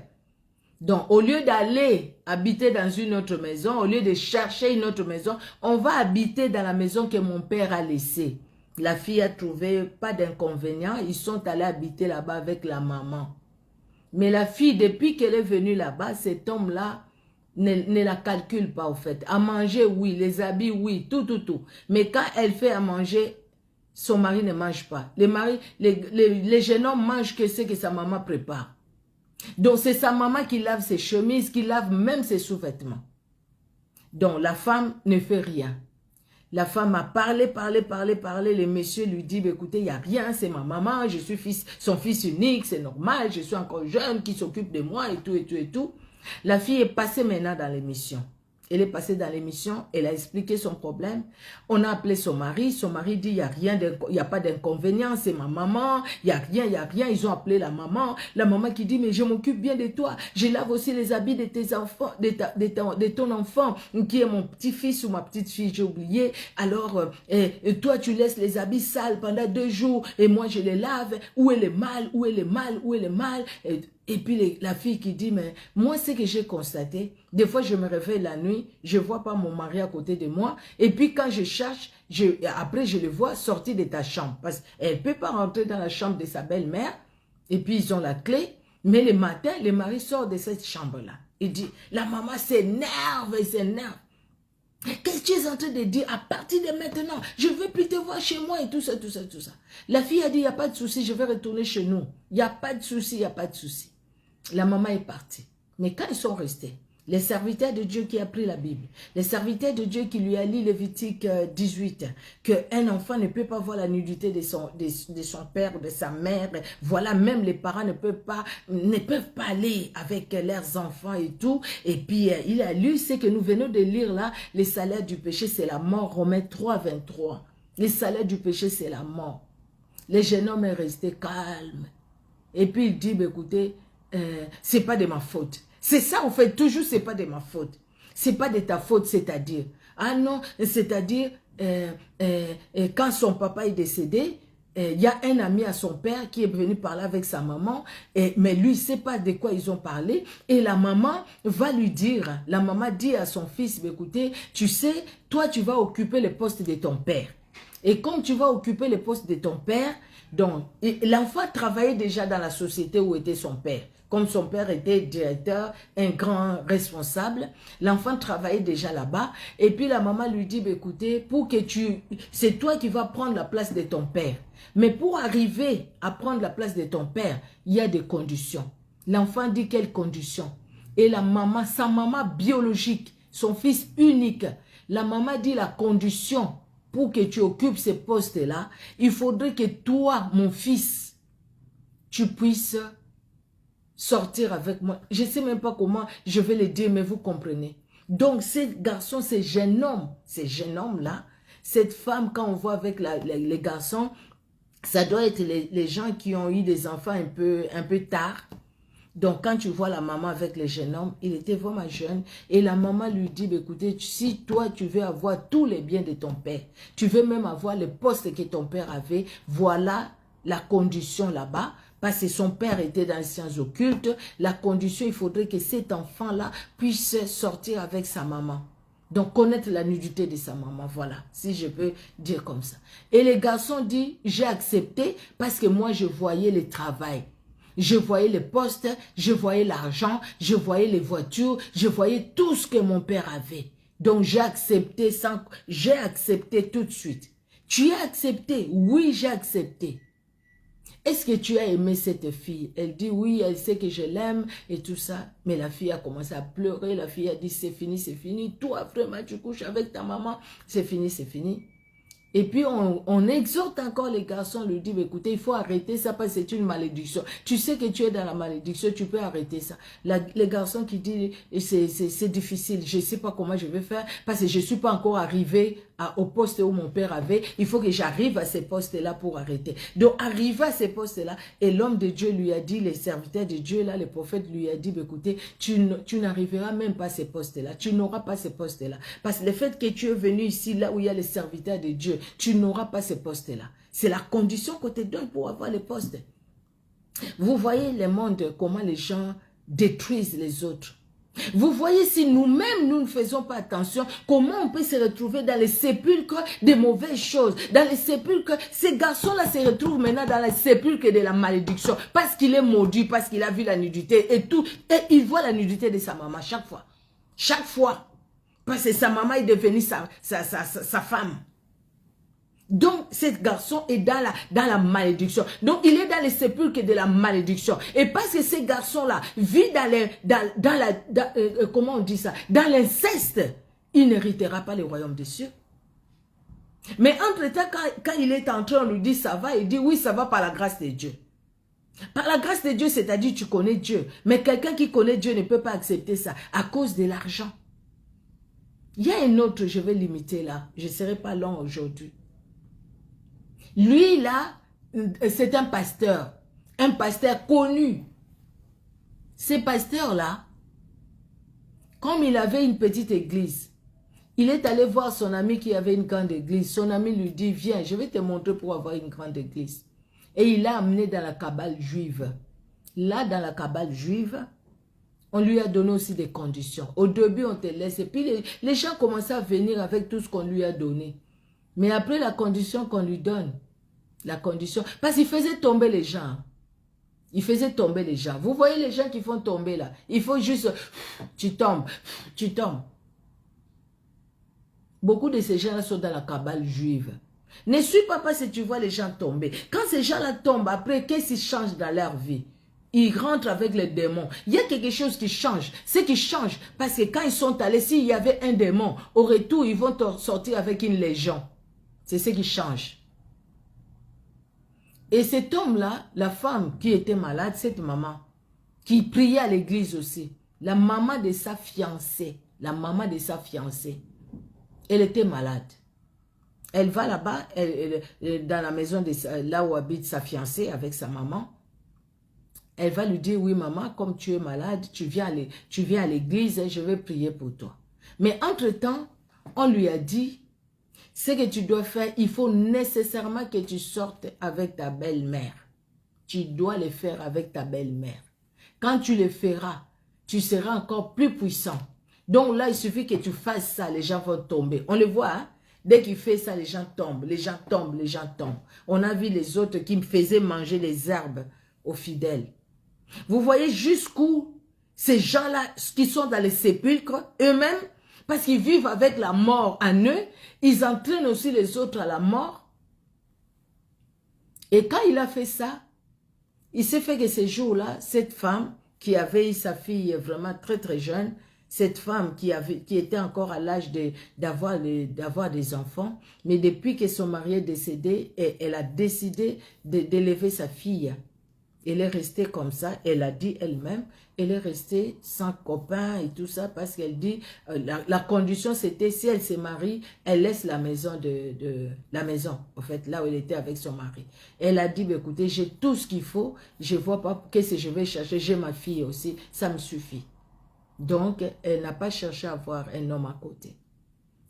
Donc, au lieu d'aller habiter dans une autre maison, au lieu de chercher une autre maison, on va habiter dans la maison que mon père a laissée. La fille a trouvé pas d'inconvénient, ils sont allés habiter là-bas avec la maman. Mais la fille, depuis qu'elle est venue là-bas, cet homme-là ne la calcule pas au fait. À manger, oui, les habits, oui, tout. Mais quand elle fait à manger, son mari ne mange pas. Les jeunes hommes mangent que ce que sa maman prépare. Donc, c'est sa maman qui lave ses chemises, qui lave même ses sous-vêtements. Donc, la femme ne fait rien. La femme a parlé. Les messieurs lui disent, écoutez, il n'y a rien, c'est ma maman, je suis son fils unique, c'est normal, je suis encore jeune, qui s'occupe de moi et tout. La fille est passée maintenant dans l'émission. Elle est passée dans l'émission, elle a expliqué son problème. On a appelé son mari dit, il n'y a rien, il n'y a pas d'inconvénient, c'est ma maman, il n'y a rien. Ils ont appelé la maman qui dit, mais je m'occupe bien de toi, je lave aussi les habits de tes enfants, de ton enfant, qui est mon petit-fils ou ma petite-fille, j'ai oublié. Alors, toi, tu laisses les habits sales pendant 2 jours, et moi, je les lave. Où est le mal? Et puis la fille qui dit, mais moi, ce que j'ai constaté, des fois, je me réveille la nuit, je ne vois pas mon mari à côté de moi. Et puis, quand je cherche, après, je le vois sortir de ta chambre. Parce qu'elle ne peut pas rentrer dans la chambre de sa belle-mère. Et puis, ils ont la clé. Mais le matin, le mari sort de cette chambre-là. Il dit, la maman s'énerve. Qu'est-ce que tu es en train de dire? À partir de maintenant, je ne veux plus te voir chez moi et tout ça. La fille a dit, il n'y a pas de souci, je vais retourner chez nous. Il n'y a pas de souci. La maman est partie. Mais quand ils sont restés, les serviteurs de Dieu qui a pris la Bible, les serviteurs de Dieu qui lui a lu Lévitique 18, qu'un enfant ne peut pas voir la nudité de son père, de sa mère. Voilà, même les parents ne peuvent pas aller avec leurs enfants et tout. Et puis, il a lu ce que nous venons de lire là, les salaires du péché, c'est la mort. Romains 3, 23. Les salaires du péché, c'est la mort. Le jeune homme est resté calme. Et puis, il dit, écoutez, c'est pas de ma faute. C'est ça, en fait, toujours, c'est pas de ma faute. C'est pas de ta faute, c'est-à-dire. Ah non, c'est-à-dire, quand son papa est décédé, il y a un ami à son père qui est venu parler avec sa maman, mais lui, il ne sait pas de quoi ils ont parlé. Et la maman va lui dire, la maman dit à son fils, écoutez, tu sais, toi, tu vas occuper le poste de ton père. Et comme tu vas occuper le poste de ton père, donc l'enfant travaillait déjà dans la société où était son père. Comme son père était directeur, un grand responsable, l'enfant travaillait déjà là-bas. Et puis la maman lui dit, écoutez, c'est toi qui vas prendre la place de ton père. Mais pour arriver à prendre la place de ton père, il y a des conditions. L'enfant dit quelles conditions? Et la maman, sa maman biologique, son fils unique, la maman dit la condition pour que tu occupes ce poste-là, il faudrait que toi, mon fils, tu puisses sortir avec moi. Je ne sais même pas comment je vais le dire, mais vous comprenez. Donc, ces garçons, ces jeunes hommes-là, cette femme, quand on voit avec les garçons, ça doit être les gens qui ont eu des enfants un peu tard. Donc, quand tu vois la maman avec les jeunes hommes, il était vraiment jeune. Et la maman lui dit, écoutez, si toi, tu veux avoir tous les biens de ton père, tu veux même avoir le poste que ton père avait, voilà la condition là-bas. Parce que son père était dans les sciences occultes. La condition, il faudrait que cet enfant-là puisse sortir avec sa maman. Donc, connaître la nudité de sa maman, voilà, si je peux dire comme ça. Et les garçons disent, j'ai accepté parce que moi, je voyais le travail. Je voyais les postes, je voyais l'argent, je voyais les voitures, je voyais tout ce que mon père avait. Donc, j'ai accepté tout de suite. Tu as accepté? Oui, j'ai accepté. Est-ce que tu as aimé cette fille? Elle dit oui, elle sait que je l'aime et tout ça. Mais la fille a commencé à pleurer. La fille a dit c'est fini, c'est fini. Toi, vraiment, tu couches avec ta maman. C'est fini, c'est fini. Et puis, on exhorte encore les garçons, lui dit, écoutez, il faut arrêter ça parce que c'est une malédiction. Tu sais que tu es dans la malédiction, tu peux arrêter ça. Les garçons qui disent, c'est difficile, je ne sais pas comment je vais faire parce que je ne suis pas encore arrivé au poste où mon père avait. Il faut que j'arrive à ces postes-là pour arrêter. Donc, arriver à ces postes-là, et l'homme de Dieu lui a dit, les serviteurs de Dieu, là, le prophète lui a dit, écoutez, tu n'arriveras même pas à ces postes-là. Tu n'auras pas ces postes-là. Parce que le fait que tu es venu ici, là où il y a les serviteurs de Dieu, tu n'auras pas ces postes-là. C'est la condition qu'on te donne pour avoir les postes. Vous voyez le monde, comment les gens détruisent les autres. Vous voyez, si nous-mêmes, nous ne faisons pas attention, comment on peut se retrouver dans les sépulcres des mauvaises choses. Dans les sépulcres, ces garçons-là se retrouvent maintenant dans les sépulcres de la malédiction. Parce qu'il est maudit, parce qu'il a vu la nudité et tout. Et il voit la nudité de sa maman chaque fois. Chaque fois. Parce que sa maman est devenue sa femme. Donc, ce garçon est dans la malédiction. Donc, il est dans les sépulcres de la malédiction. Et parce que ces garçons-là vivent comment on dit ça? Dans l'inceste, il n'héritera pas le royaume des cieux. Mais entre-temps, quand il est entré, on lui dit ça va, il dit oui, ça va par la grâce de Dieu. Par la grâce de Dieu, c'est-à-dire tu connais Dieu. Mais quelqu'un qui connaît Dieu ne peut pas accepter ça à cause de l'argent. Il y a un autre, je vais limiter là. Je ne serai pas long aujourd'hui. Lui, là, c'est un pasteur connu. Ce pasteur-là, comme il avait une petite église, il est allé voir son ami qui avait une grande église. Son ami lui dit, viens, je vais te montrer pour avoir une grande église. Et il l'a amené dans la cabale juive. Là, dans la cabale juive, on lui a donné aussi des conditions. Au début, on te laisse. Et puis, les gens commençaient à venir avec tout ce qu'on lui a donné. Mais après, la condition qu'on lui donne, la condition, parce qu'il faisait tomber les gens. Il faisait tomber les gens. Vous voyez les gens qui font tomber là. Il faut juste, tu tombes, tu tombes. Beaucoup de ces gens-là sont dans la cabale juive. Ne suis pas parce que tu vois les gens tomber. Quand ces gens-là tombent, après, qu'est-ce qui change dans leur vie? Ils rentrent avec les démons. Il y a quelque chose qui change. Ce qui change, parce que quand ils sont allés, s'il y avait un démon, au retour, ils vont sortir avec une légion. C'est ce qui change. Et cet homme-là, la femme qui était malade, cette maman, qui priait à l'église aussi, la maman de sa fiancée, elle était malade. Elle va là-bas, dans la maison, là où habite sa fiancée avec sa maman. Elle va lui dire, oui maman, comme tu es malade, tu viens à l'église et je vais prier pour toi. Mais entre-temps, on lui a dit, ce que tu dois faire, il faut nécessairement que tu sortes avec ta belle-mère. Tu dois le faire avec ta belle-mère. Quand tu le feras, tu seras encore plus puissant. Donc là, il suffit que tu fasses ça, les gens vont tomber. On le voit, hein? Dès qu'il fait ça, les gens tombent, les gens tombent, les gens tombent. On a vu les autres qui me faisaient manger les herbes aux fidèles. Vous voyez jusqu'où ces gens-là qui sont dans les sépulcres, eux-mêmes, parce qu'ils vivent avec la mort en eux, ils entraînent aussi les autres à la mort. Et quand il a fait ça, il s'est fait que ces jours-là, cette femme qui avait sa fille vraiment très très jeune, cette femme qui était encore à l'âge d'avoir des enfants, mais depuis que son mari est décédé, elle a décidé d'élever sa fille. Elle est restée comme ça, elle a dit elle-même, elle est restée sans copain et tout ça parce qu'elle dit, la condition c'était si elle se marie, elle laisse la maison la maison, en fait, là où elle était avec son mari. Elle a dit, bah, écoutez, j'ai tout ce qu'il faut, je ne vois pas qu'est-ce que je vais chercher, j'ai ma fille aussi, ça me suffit. Donc, elle n'a pas cherché à avoir un homme à côté.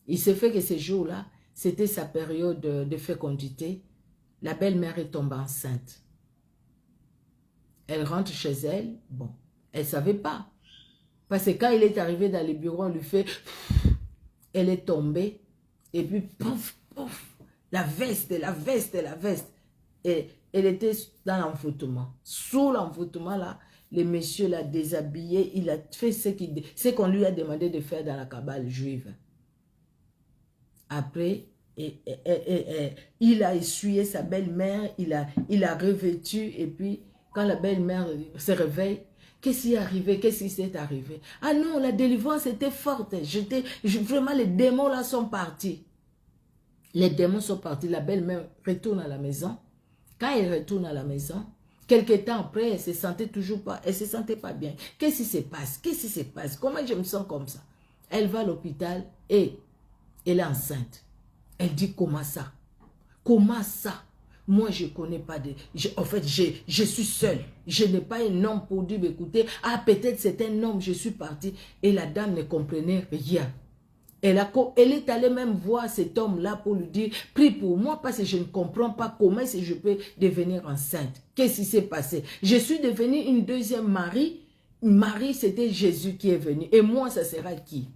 Il s'est fait que ces jours-là, c'était sa période de fécondité. La belle-mère est tombée enceinte. Elle rentre chez elle, bon, elle ne savait pas. Parce que quand il est arrivé dans le bureau, on lui fait, elle est tombée, et puis, pouf, pouf, la veste. Et elle était dans l'envoûtement. Sous l'envoûtement, là, le monsieur l'a déshabillé, il a fait ce qu'on lui a demandé de faire dans la cabale juive. Après, il a essuyé sa belle-mère, il a revêtu, et puis, quand la belle-mère se réveille, qu'est-ce qui est arrivé? Qu'est-ce qui s'est arrivé? Ah non, la délivrance était forte. Vraiment, les démons là sont partis. Les démons sont partis. La belle-mère retourne à la maison. Quand elle retourne à la maison, quelque temps après, elle se sentait toujours pas, elle se sentait pas bien. Qu'est-ce qui se passe? Qu'est-ce qui se passe? Comment je me sens comme ça? Elle va à l'hôpital et elle est enceinte. Elle dit, comment ça? Comment ça? Moi, je ne connais pas de... en fait, je suis seule. Je n'ai pas un homme pour dire, écoutez, ah, peut-être c'est un homme, je suis partie. Et la dame ne comprenait rien. Elle est allée même voir cet homme-là pour lui dire, prie pour moi parce que je ne comprends pas comment si je peux devenir enceinte. Qu'est-ce qui s'est passé? Je suis devenue une deuxième Marie. Marie, c'était Jésus qui est venu. Et moi, ça sera qui?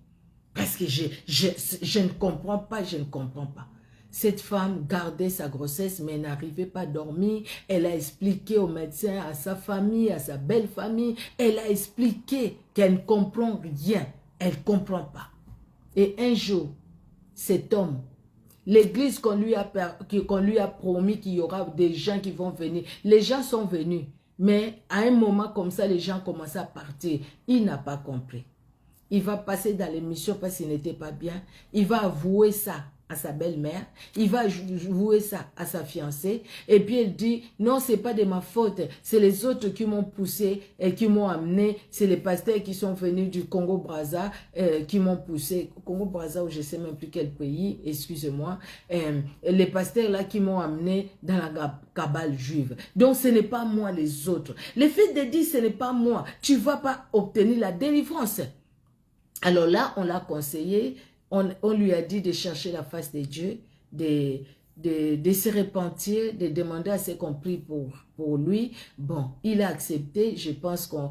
Parce que je ne comprends pas, je ne comprends pas. Cette femme gardait sa grossesse, mais n'arrivait pas à dormir. Elle a expliqué au médecin, à sa famille, à sa belle famille. Elle a expliqué qu'elle ne comprend rien. Elle ne comprend pas. Et un jour, cet homme, l'église qu'on lui a promis qu'il y aura des gens qui vont venir, les gens sont venus. Mais à un moment comme ça, les gens commencent à partir. Il n'a pas compris. Il va passer dans l'émission parce qu'il n'était pas bien. Il va avouer ça à sa belle-mère. Il va avouer ça à sa fiancée. Et puis elle dit, non, c'est pas de ma faute. C'est les autres qui m'ont poussé et qui m'ont amené. C'est les pasteurs qui sont venus du Congo-Brazza qui m'ont poussé. Congo-Brazza ou je sais même plus quel pays, excusez-moi. Les pasteurs là qui m'ont amené dans la cabale juive. Donc ce n'est pas moi les autres. Le fait de dire ce n'est pas moi, tu ne vas pas obtenir la délivrance. Alors là, on l'a conseillé, on lui a dit de chercher la face de Dieu, de se repentir, de demander à ce qu'on prie pour lui. Bon, il a accepté, je pense qu'on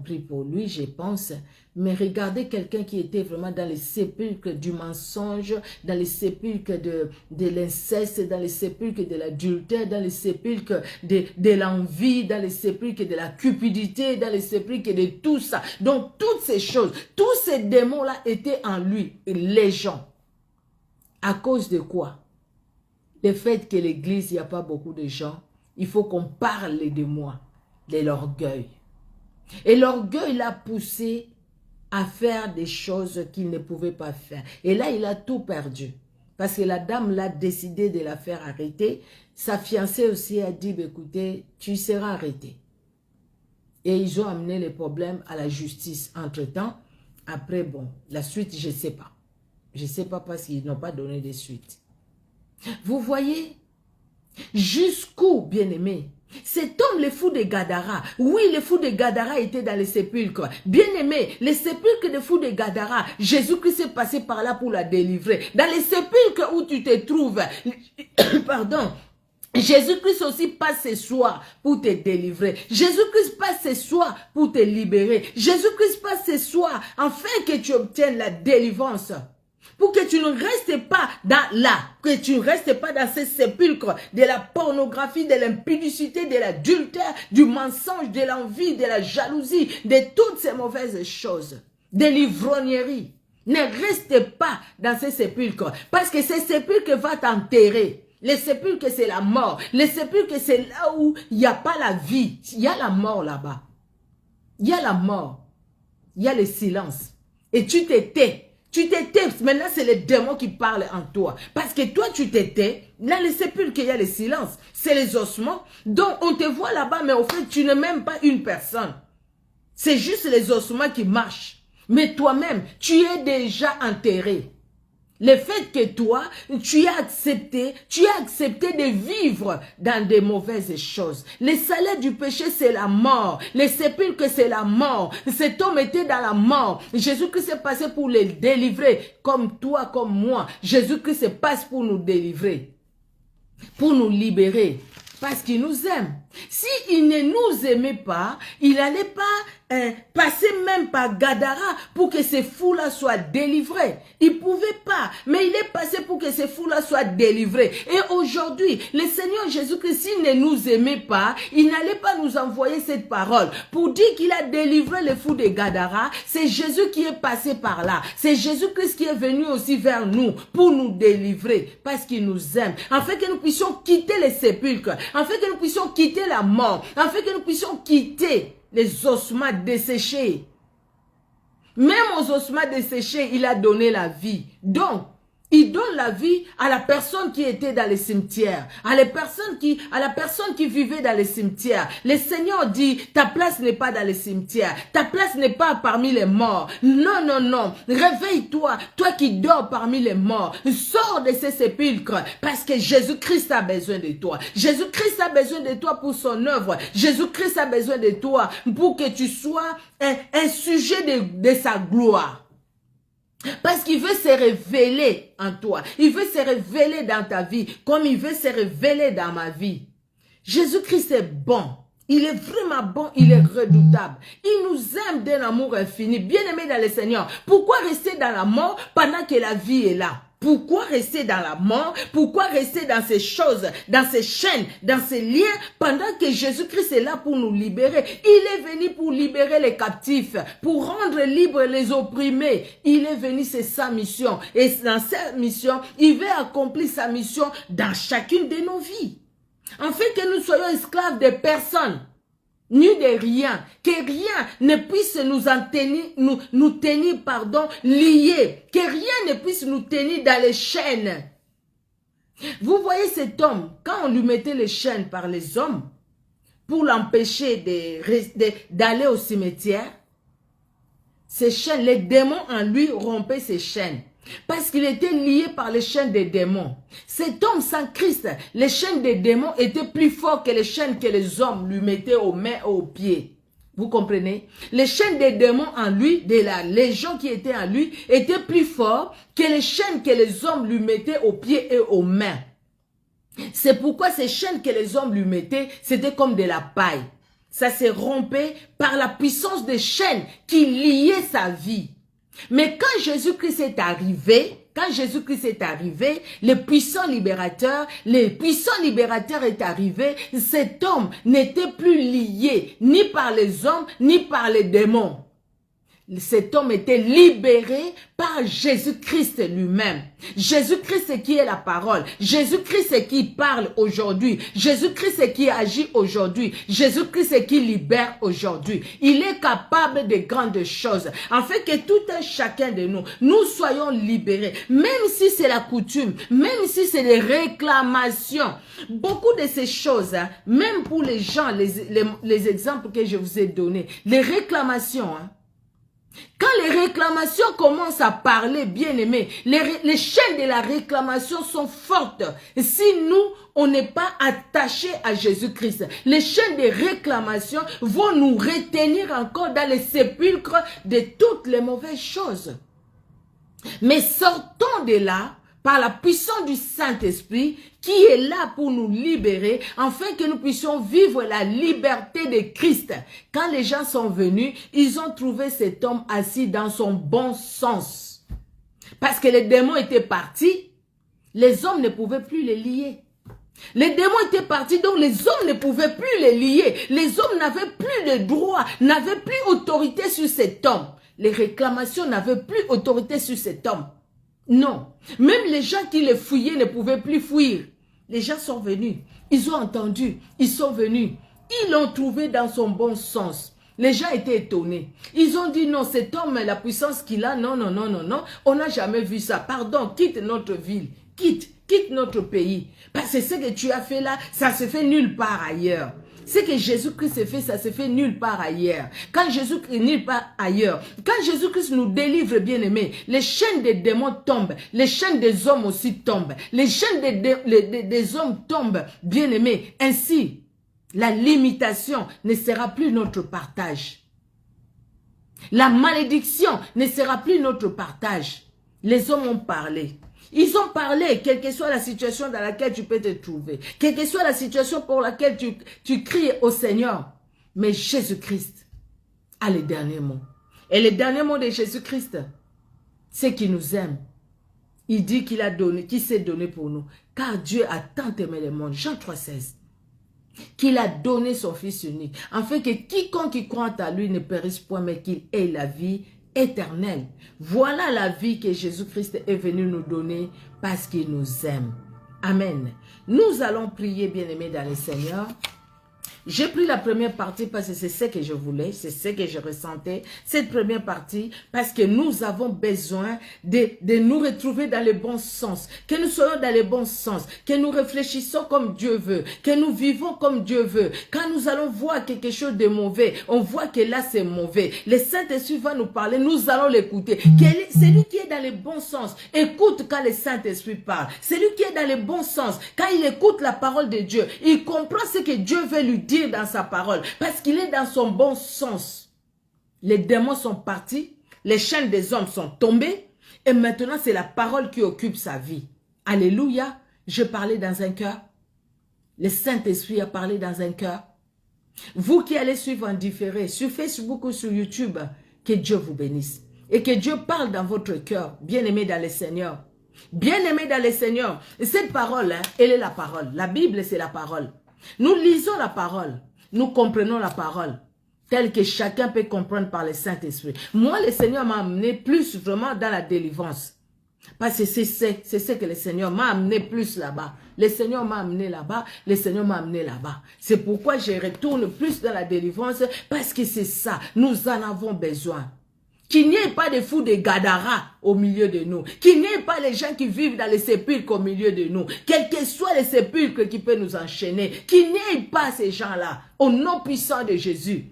prie pour lui, je pense. Mais regardez quelqu'un qui était vraiment dans les sépulcres du mensonge, dans les sépulcres de l'inceste, dans les sépulcres de l'adultère, dans les sépulcres de l'envie, dans les sépulcres de la cupidité, dans les sépulcres de tout ça. Donc, toutes ces choses, tous ces démons-là étaient en lui, les gens. À cause de quoi? Le fait que l'église, il n'y a pas beaucoup de gens, il faut qu'on parle de moi, de l'orgueil. Et l'orgueil l'a poussé à faire des choses qu'il ne pouvait pas faire. Et là, il a tout perdu. Parce que la dame l'a décidé de la faire arrêter. Sa fiancée aussi a dit, écoutez, tu seras arrêté. Et ils ont amené les problèmes à la justice entre-temps. Après, bon, la suite, je ne sais pas. Je ne sais pas parce qu'ils n'ont pas donné de suite. Vous voyez, jusqu'où, bien-aimé, Cet homme, les fous de Gadara, oui, les fous de Gadara étaient dans les sépulcres. Bien aimé, les sépulcres des fous de Gadara, Jésus-Christ est passé par là pour la délivrer. Dans les sépulcres où tu te trouves, pardon, Jésus-Christ aussi passe ce soir pour te délivrer. Jésus-Christ passe ce soir pour te libérer. Jésus-Christ passe ce soir afin que tu obtiennes la délivrance. Pour que tu ne restes pas que tu ne restes pas dans ces sépulcres de la pornographie, de l'impudicité, de l'adultère, du mensonge, de l'envie, de la jalousie, de toutes ces mauvaises choses, de l'ivrognerie. Ne reste pas dans ces sépulcres, parce que ces sépulcres vont t'enterrer. Les sépulcres, c'est la mort. Les sépulcres, c'est là où il n'y a pas la vie. Il y a la mort là-bas. Il y a la mort. Il y a le silence. Et tu t'étais. Tu t'étais, maintenant c'est les démons qui parlent en toi. Parce que toi tu t'étais, dans les sépulcres il y a le silence, c'est les ossements. Donc on te voit là-bas, mais au fait tu n'es même pas une personne. C'est juste les ossements qui marchent. Mais toi-même, tu es déjà enterré. Le fait que toi, tu as accepté de vivre dans des mauvaises choses. Le salaire du péché, c'est la mort. Les sépulcres, c'est la mort. Cet homme était dans la mort. Jésus-Christ est passé pour les délivrer, comme toi, comme moi. Jésus-Christ passe pour nous délivrer, pour nous libérer, parce qu'il nous aime. S'il ne nous aimait pas, il n'allait pas passer même par Gadara pour que ces fous-là soient délivrés. Il ne pouvait pas, mais il est passé pour que ces fous-là soient délivrés. Et aujourd'hui, le Seigneur Jésus-Christ, s'il ne nous aimait pas, il n'allait pas nous envoyer cette parole pour dire qu'il a délivré les fous de Gadara. C'est Jésus qui est passé par là. C'est Jésus-Christ qui est venu aussi vers nous pour nous délivrer, parce qu'il nous aime. Afin que nous puissions quitter les sépulcres, afin que nous puissions quitter la mort, afin que nous puissions quitter les ossements desséchés. Même aux ossements desséchés, il a donné la vie. Donc, il donne la vie à la personne qui était dans les cimetières, à la personne qui vivait dans les cimetières. Le Seigneur dit, ta place n'est pas dans les cimetières, ta place n'est pas parmi les morts. Non, non, non, réveille-toi, toi qui dors parmi les morts, sors de ces sépulcres, parce que Jésus-Christ a besoin de toi. Jésus-Christ a besoin de toi pour son œuvre. Jésus-Christ a besoin de toi pour que tu sois un sujet de sa gloire. Parce qu'il veut se révéler en toi. Il veut se révéler dans ta vie. Comme il veut se révéler dans ma vie. Jésus-Christ est bon. Il est vraiment bon. Il est redoutable. Il nous aime d'un amour infini. Bien-aimé dans le Seigneur. Pourquoi rester dans la mort pendant que la vie est là? Pourquoi rester dans la mort? Pourquoi rester dans ces choses, dans ces chaînes, dans ces liens, pendant que Jésus-Christ est là pour nous libérer? Il est venu pour libérer les captifs, pour rendre libres les opprimés. Il est venu, c'est sa mission. Et dans cette mission, il veut accomplir sa mission dans chacune de nos vies. Afin que nous soyons esclaves de personne, ni de rien, que rien ne puisse nous tenir, liés, que rien ne puisse nous tenir dans les chaînes. Vous voyez cet homme, quand on lui mettait les chaînes par les hommes, pour l'empêcher d'aller au cimetière, ces chaînes, les démons en lui rompaient ces chaînes. Parce qu'il était lié par les chaînes des démons. Cet homme sans Christ, les chaînes des démons étaient plus fortes que les chaînes que les hommes lui mettaient aux mains et aux pieds. Vous comprenez? Les chaînes des démons en lui, de la légion qui était en lui, étaient plus fortes que les chaînes que les hommes lui mettaient aux pieds et aux mains. C'est pourquoi ces chaînes que les hommes lui mettaient, c'était comme de la paille. Ça s'est rompé par la puissance des chaînes qui liaient sa vie. Mais quand Jésus-Christ est arrivé, le puissant libérateur est arrivé, cet homme n'était plus lié ni par les hommes, ni par les démons. Cet homme était libéré par Jésus-Christ lui-même. Jésus-Christ qui est la parole. Jésus-Christ qui parle aujourd'hui. Jésus-Christ qui agit aujourd'hui. Jésus-Christ qui libère aujourd'hui. Il est capable de grandes choses. Afin que tout un chacun de nous soyons libérés. Même si c'est la coutume, même si c'est des réclamations. Beaucoup de ces choses, même pour les gens, les exemples que je vous ai donnés, les réclamations, Quand les réclamations commencent à parler, bien aimé, les chaînes de la réclamation sont fortes. Si nous, on n'est pas attachés à Jésus-Christ, les chaînes de réclamation vont nous retenir encore dans les sépulcres de toutes les mauvaises choses. Mais sortons de là par la puissance du Saint-Esprit qui est là pour nous libérer, afin que nous puissions vivre la liberté de Christ. Quand les gens sont venus, ils ont trouvé cet homme assis dans son bon sens. Parce que les démons étaient partis, les hommes ne pouvaient plus les lier. Les démons étaient partis, donc les hommes ne pouvaient plus les lier. Les hommes n'avaient plus de droit, n'avaient plus autorité sur cet homme. Les réclamations n'avaient plus autorité sur cet homme. Non. Même les gens qui les fouillaient ne pouvaient plus fuir. Les gens sont venus. Ils ont entendu. Ils sont venus. Ils l'ont trouvé dans son bon sens. Les gens étaient étonnés. Ils ont dit non, cet homme, la puissance qu'il a, non, non, non, non, non. On n'a jamais vu ça. Pardon, quitte notre ville. Quitte notre pays. Parce que ce que tu as fait là, ça se fait nulle part ailleurs. Ce que Jésus-Christ a fait, ça se fait nulle part ailleurs. Quand Jésus-Christ nulle part ailleurs. Quand Jésus-Christ nous délivre, bien aimé, les chaînes des démons tombent. Les chaînes des hommes aussi tombent. Les chaînes des hommes tombent, bien aimé. Ainsi, la limitation ne sera plus notre partage. La malédiction ne sera plus notre partage. Les hommes ont parlé. Ils ont parlé, quelle que soit la situation dans laquelle tu peux te trouver, quelle que soit la situation pour laquelle tu cries au Seigneur. Mais Jésus-Christ a le dernier mot. Et le dernier mot de Jésus-Christ, c'est qu'il nous aime. Il dit qu'il a donné, qu'il s'est donné pour nous. Car Dieu a tant aimé le monde, Jean 3,16, qu'il a donné son Fils unique, afin que quiconque qui croit à lui ne périsse point, mais qu'il ait la vie éternelle. Voilà la vie que Jésus-Christ est venu nous donner parce qu'il nous aime. Amen. Nous allons prier, bien-aimés dans le Seigneur. J'ai pris la première partie parce que c'est ce que je voulais, c'est ce que je ressentais, cette première partie, parce que nous avons besoin de nous retrouver dans le bon sens, que nous soyons dans le bon sens, que nous réfléchissons comme Dieu veut, que nous vivons comme Dieu veut. Quand nous allons voir quelque chose de mauvais, on voit que là c'est mauvais. Le Saint-Esprit va nous parler, nous allons l'écouter. Celui qui est dans le bon sens, écoute quand le Saint-Esprit parle. Celui qui est dans le bon sens, quand il écoute la parole de Dieu, il comprend ce que Dieu veut lui dire dans sa parole, parce qu'il est dans son bon sens. Les démons sont partis, les chaînes des hommes sont tombées, et maintenant c'est la parole qui occupe sa vie. Alléluia. Je parlais dans un cœur, le Saint-Esprit a parlé dans un cœur. Vous qui allez suivre en différé sur Facebook ou sur YouTube, que Dieu vous bénisse et que Dieu parle dans votre cœur, bien-aimé dans le Seigneur. Bien-aimé dans le Seigneur, cette parole, elle est la parole. La Bible, c'est la parole. Nous lisons la parole, nous comprenons la parole, telle que chacun peut comprendre par le Saint-Esprit. Moi, le Seigneur m'a amené plus vraiment dans la délivrance. Parce que c'est ce que le Seigneur m'a amené plus là-bas. Le Seigneur m'a amené là-bas, le Seigneur m'a amené là-bas. C'est pourquoi je retourne plus dans la délivrance, parce que c'est ça, nous en avons besoin. Qu'il n'y ait pas de fous de Gadara au milieu de nous. Qu'il n'y ait pas les gens qui vivent dans les sépulcres au milieu de nous. Quels que soient les sépulcres qui peuvent nous enchaîner. Qu'il n'y ait pas ces gens-là. Au nom puissant de Jésus.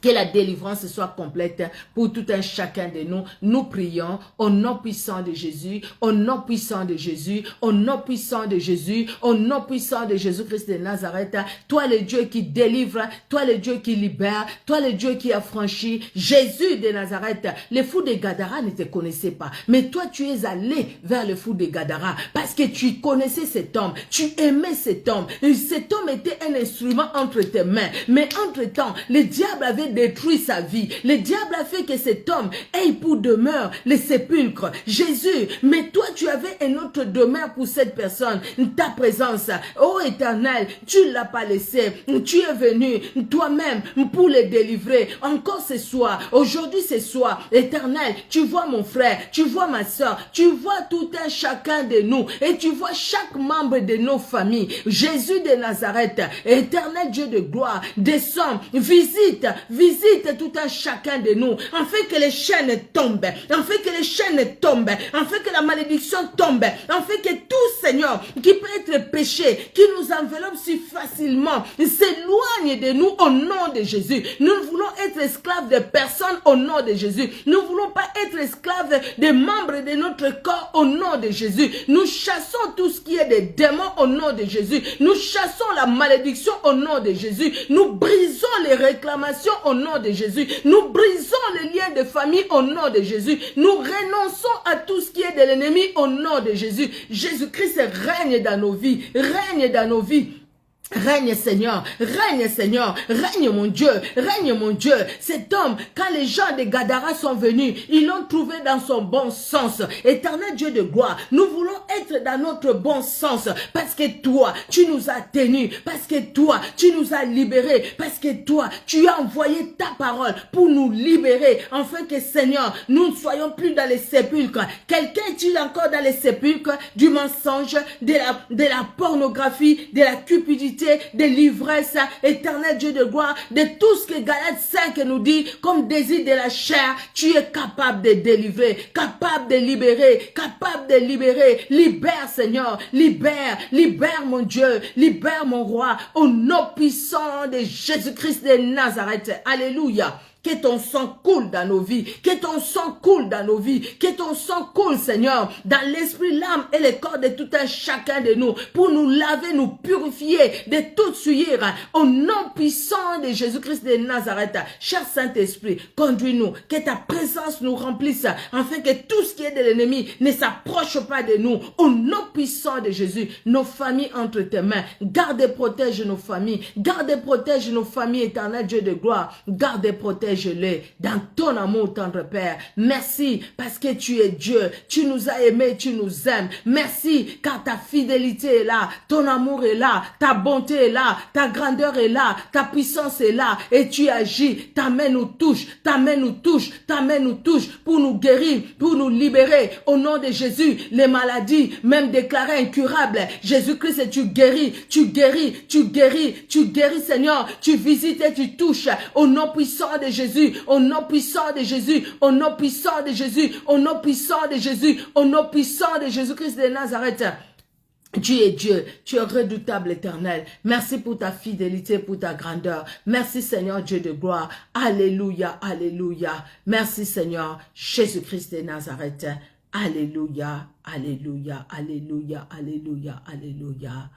Que la délivrance soit complète pour tout un chacun de nous. Nous prions au nom puissant de Jésus, au nom puissant de Jésus, au nom puissant de Jésus, au nom puissant de Jésus-Christ de Nazareth. Toi le Dieu qui délivre, toi le Dieu qui libère, toi le Dieu qui affranchit. Jésus de Nazareth, les fous de Gadara ne te connaissaient pas. Mais toi tu es allé vers le fou de Gadara parce que tu connaissais cet homme, tu aimais cet homme. Et cet homme était un instrument entre tes mains. Mais entre-temps, le diable avait détruit sa vie. Le diable a fait que cet homme ait pour demeure les sépulcres. Jésus, mais toi tu avais un autre demeure pour cette personne. Ta présence, ô Éternel, tu ne l'as pas laissé. Tu es venu toi-même pour le délivrer. Encore ce soir, aujourd'hui ce soir, Éternel, tu vois mon frère, tu vois ma soeur, tu vois tout un chacun de nous et tu vois chaque membre de nos familles. Jésus de Nazareth, Éternel Dieu de gloire, descends, visite visite tout un chacun de nous, afin que les chaînes tombent, afin que les chaînes tombent, afin que la malédiction tombe, afin que tout, Seigneur, qui peut être péché, qui nous enveloppe si facilement, s'éloigne de nous au nom de Jésus. Nous voulons être esclaves de personnes au nom de Jésus. Nous ne voulons pas être esclaves des membres de notre corps au nom de Jésus. Nous chassons tout ce qui est des démons au nom de Jésus. Nous chassons la malédiction au nom de Jésus. Nous brisons les réclamations au nom de Jésus. Nous brisons les liens de famille au nom de Jésus. Nous renonçons à tout ce qui est de l'ennemi au nom de Jésus. Jésus-Christ règne dans nos vies. Règne dans nos vies. Règne Seigneur, règne Seigneur, règne mon Dieu, règne mon Dieu. Cet homme, quand les gens de Gadara sont venus, ils l'ont trouvé dans son bon sens. Éternel Dieu de gloire, nous voulons être dans notre bon sens parce que toi, tu nous as tenus, parce que toi, tu nous as libérés, parce que toi, tu as envoyé ta parole pour nous libérer, afin que Seigneur, nous ne soyons plus dans les sépulcres. Quelqu'un est-il encore dans les sépulcres du mensonge, de la pornographie, de la cupidité, de l'ivresse, éternel Dieu de gloire, de tout ce que Galates 5 nous dit comme désir de la chair, tu es capable de délivrer, capable de libérer, capable de libérer. Libère Seigneur, libère, libère mon Dieu, libère mon roi, au nom puissant de Jésus-Christ de Nazareth. Alléluia. Que ton sang coule dans nos vies, que ton sang coule dans nos vies, que ton sang coule, Seigneur, dans l'esprit, l'âme et le corps de tout un chacun de nous, pour nous laver, nous purifier de toute souillure, au nom puissant de Jésus-Christ de Nazareth. Cher Saint-Esprit, conduis-nous, que ta présence nous remplisse, afin que tout ce qui est de l'ennemi ne s'approche pas de nous, au nom puissant de Jésus. Nos familles entre tes mains, garde et protège nos familles, garde et protège nos familles, éternel Dieu de gloire, garde et protège les dans ton amour, tendre Père. Merci parce que tu es Dieu. Tu nous as aimés, tu nous aimes. Merci car ta fidélité est là, ton amour est là, ta bonté est là, ta grandeur est là, ta puissance est là et tu agis. Ta main nous touche, ta main nous touche, ta main nous touche pour nous guérir, pour nous libérer. Au nom de Jésus, les maladies, même déclarées incurables, Jésus-Christ, tu guéris, tu guéris, tu guéris, tu guéris, Seigneur. Tu visites et tu touches. Au nom puissant de Jésus, au nom puissant de Jésus, au nom puissant de Jésus, au nom puissant de Jésus, au nom puissant de Jésus-Christ de Nazareth. Tu es Dieu, tu es redoutable éternel. Merci pour ta fidélité, pour ta grandeur. Merci Seigneur Dieu de gloire. Alléluia, alléluia. Merci Seigneur Jésus-Christ de Nazareth. Alléluia, alléluia, alléluia, alléluia, alléluia.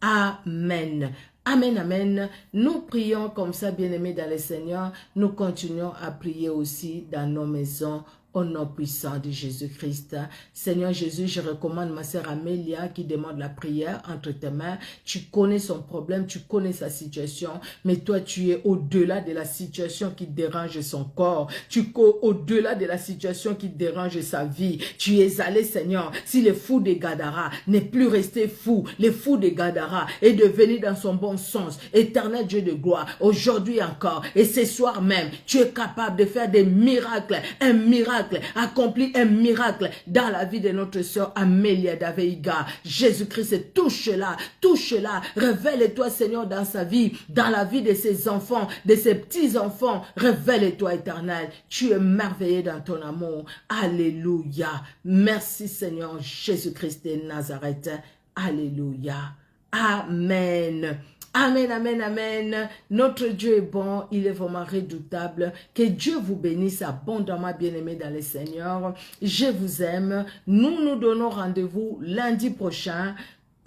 Amen. Amen, amen. Nous prions comme ça, bien-aimés dans le Seigneur. Nous continuons à prier aussi dans nos maisons. Au nom puissant de Jésus-Christ. Seigneur Jésus, je recommande ma sœur Amélia qui demande la prière entre tes mains. Tu connais son problème, tu connais sa situation, mais toi tu es au-delà de la situation qui dérange son corps. Tu es au-delà de la situation qui dérange sa vie. Tu es allé, Seigneur, si le fou de Gadara n'est plus resté fou, le fou de Gadara est devenu dans son bon sens. Éternel Dieu de gloire, aujourd'hui encore et ce soir même, tu es capable de faire des miracles, un miracle, accomplis un miracle dans la vie de notre sœur Amélia Daveiga. Jésus-Christ, touche-la, touche-la, révèle-toi Seigneur dans sa vie, dans la vie de ses enfants, de ses petits-enfants, révèle-toi éternel, tu es merveilleux dans ton amour. Alléluia, merci Seigneur Jésus-Christ de Nazareth. Alléluia, amen. Amen, amen, amen. Notre Dieu est bon, il est vraiment redoutable. Que Dieu vous bénisse abondamment, bien-aimés dans le Seigneur. Je vous aime. Nous nous donnons rendez-vous lundi prochain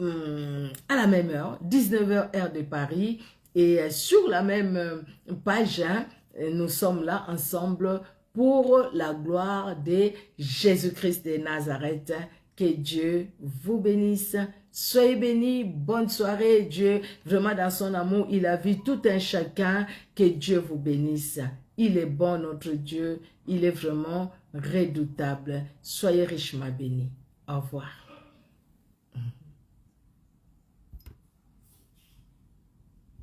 à la même heure, 19h heure de Paris. Et sur la même page, nous sommes là ensemble pour la gloire de Jésus-Christ de Nazareth. Que Dieu vous bénisse. Soyez bénis, bonne soirée. Dieu, vraiment dans son amour, il a vu tout un chacun. Que Dieu vous bénisse. Il est bon, notre Dieu. Il est vraiment redoutable. Soyez richement bénis. Au revoir.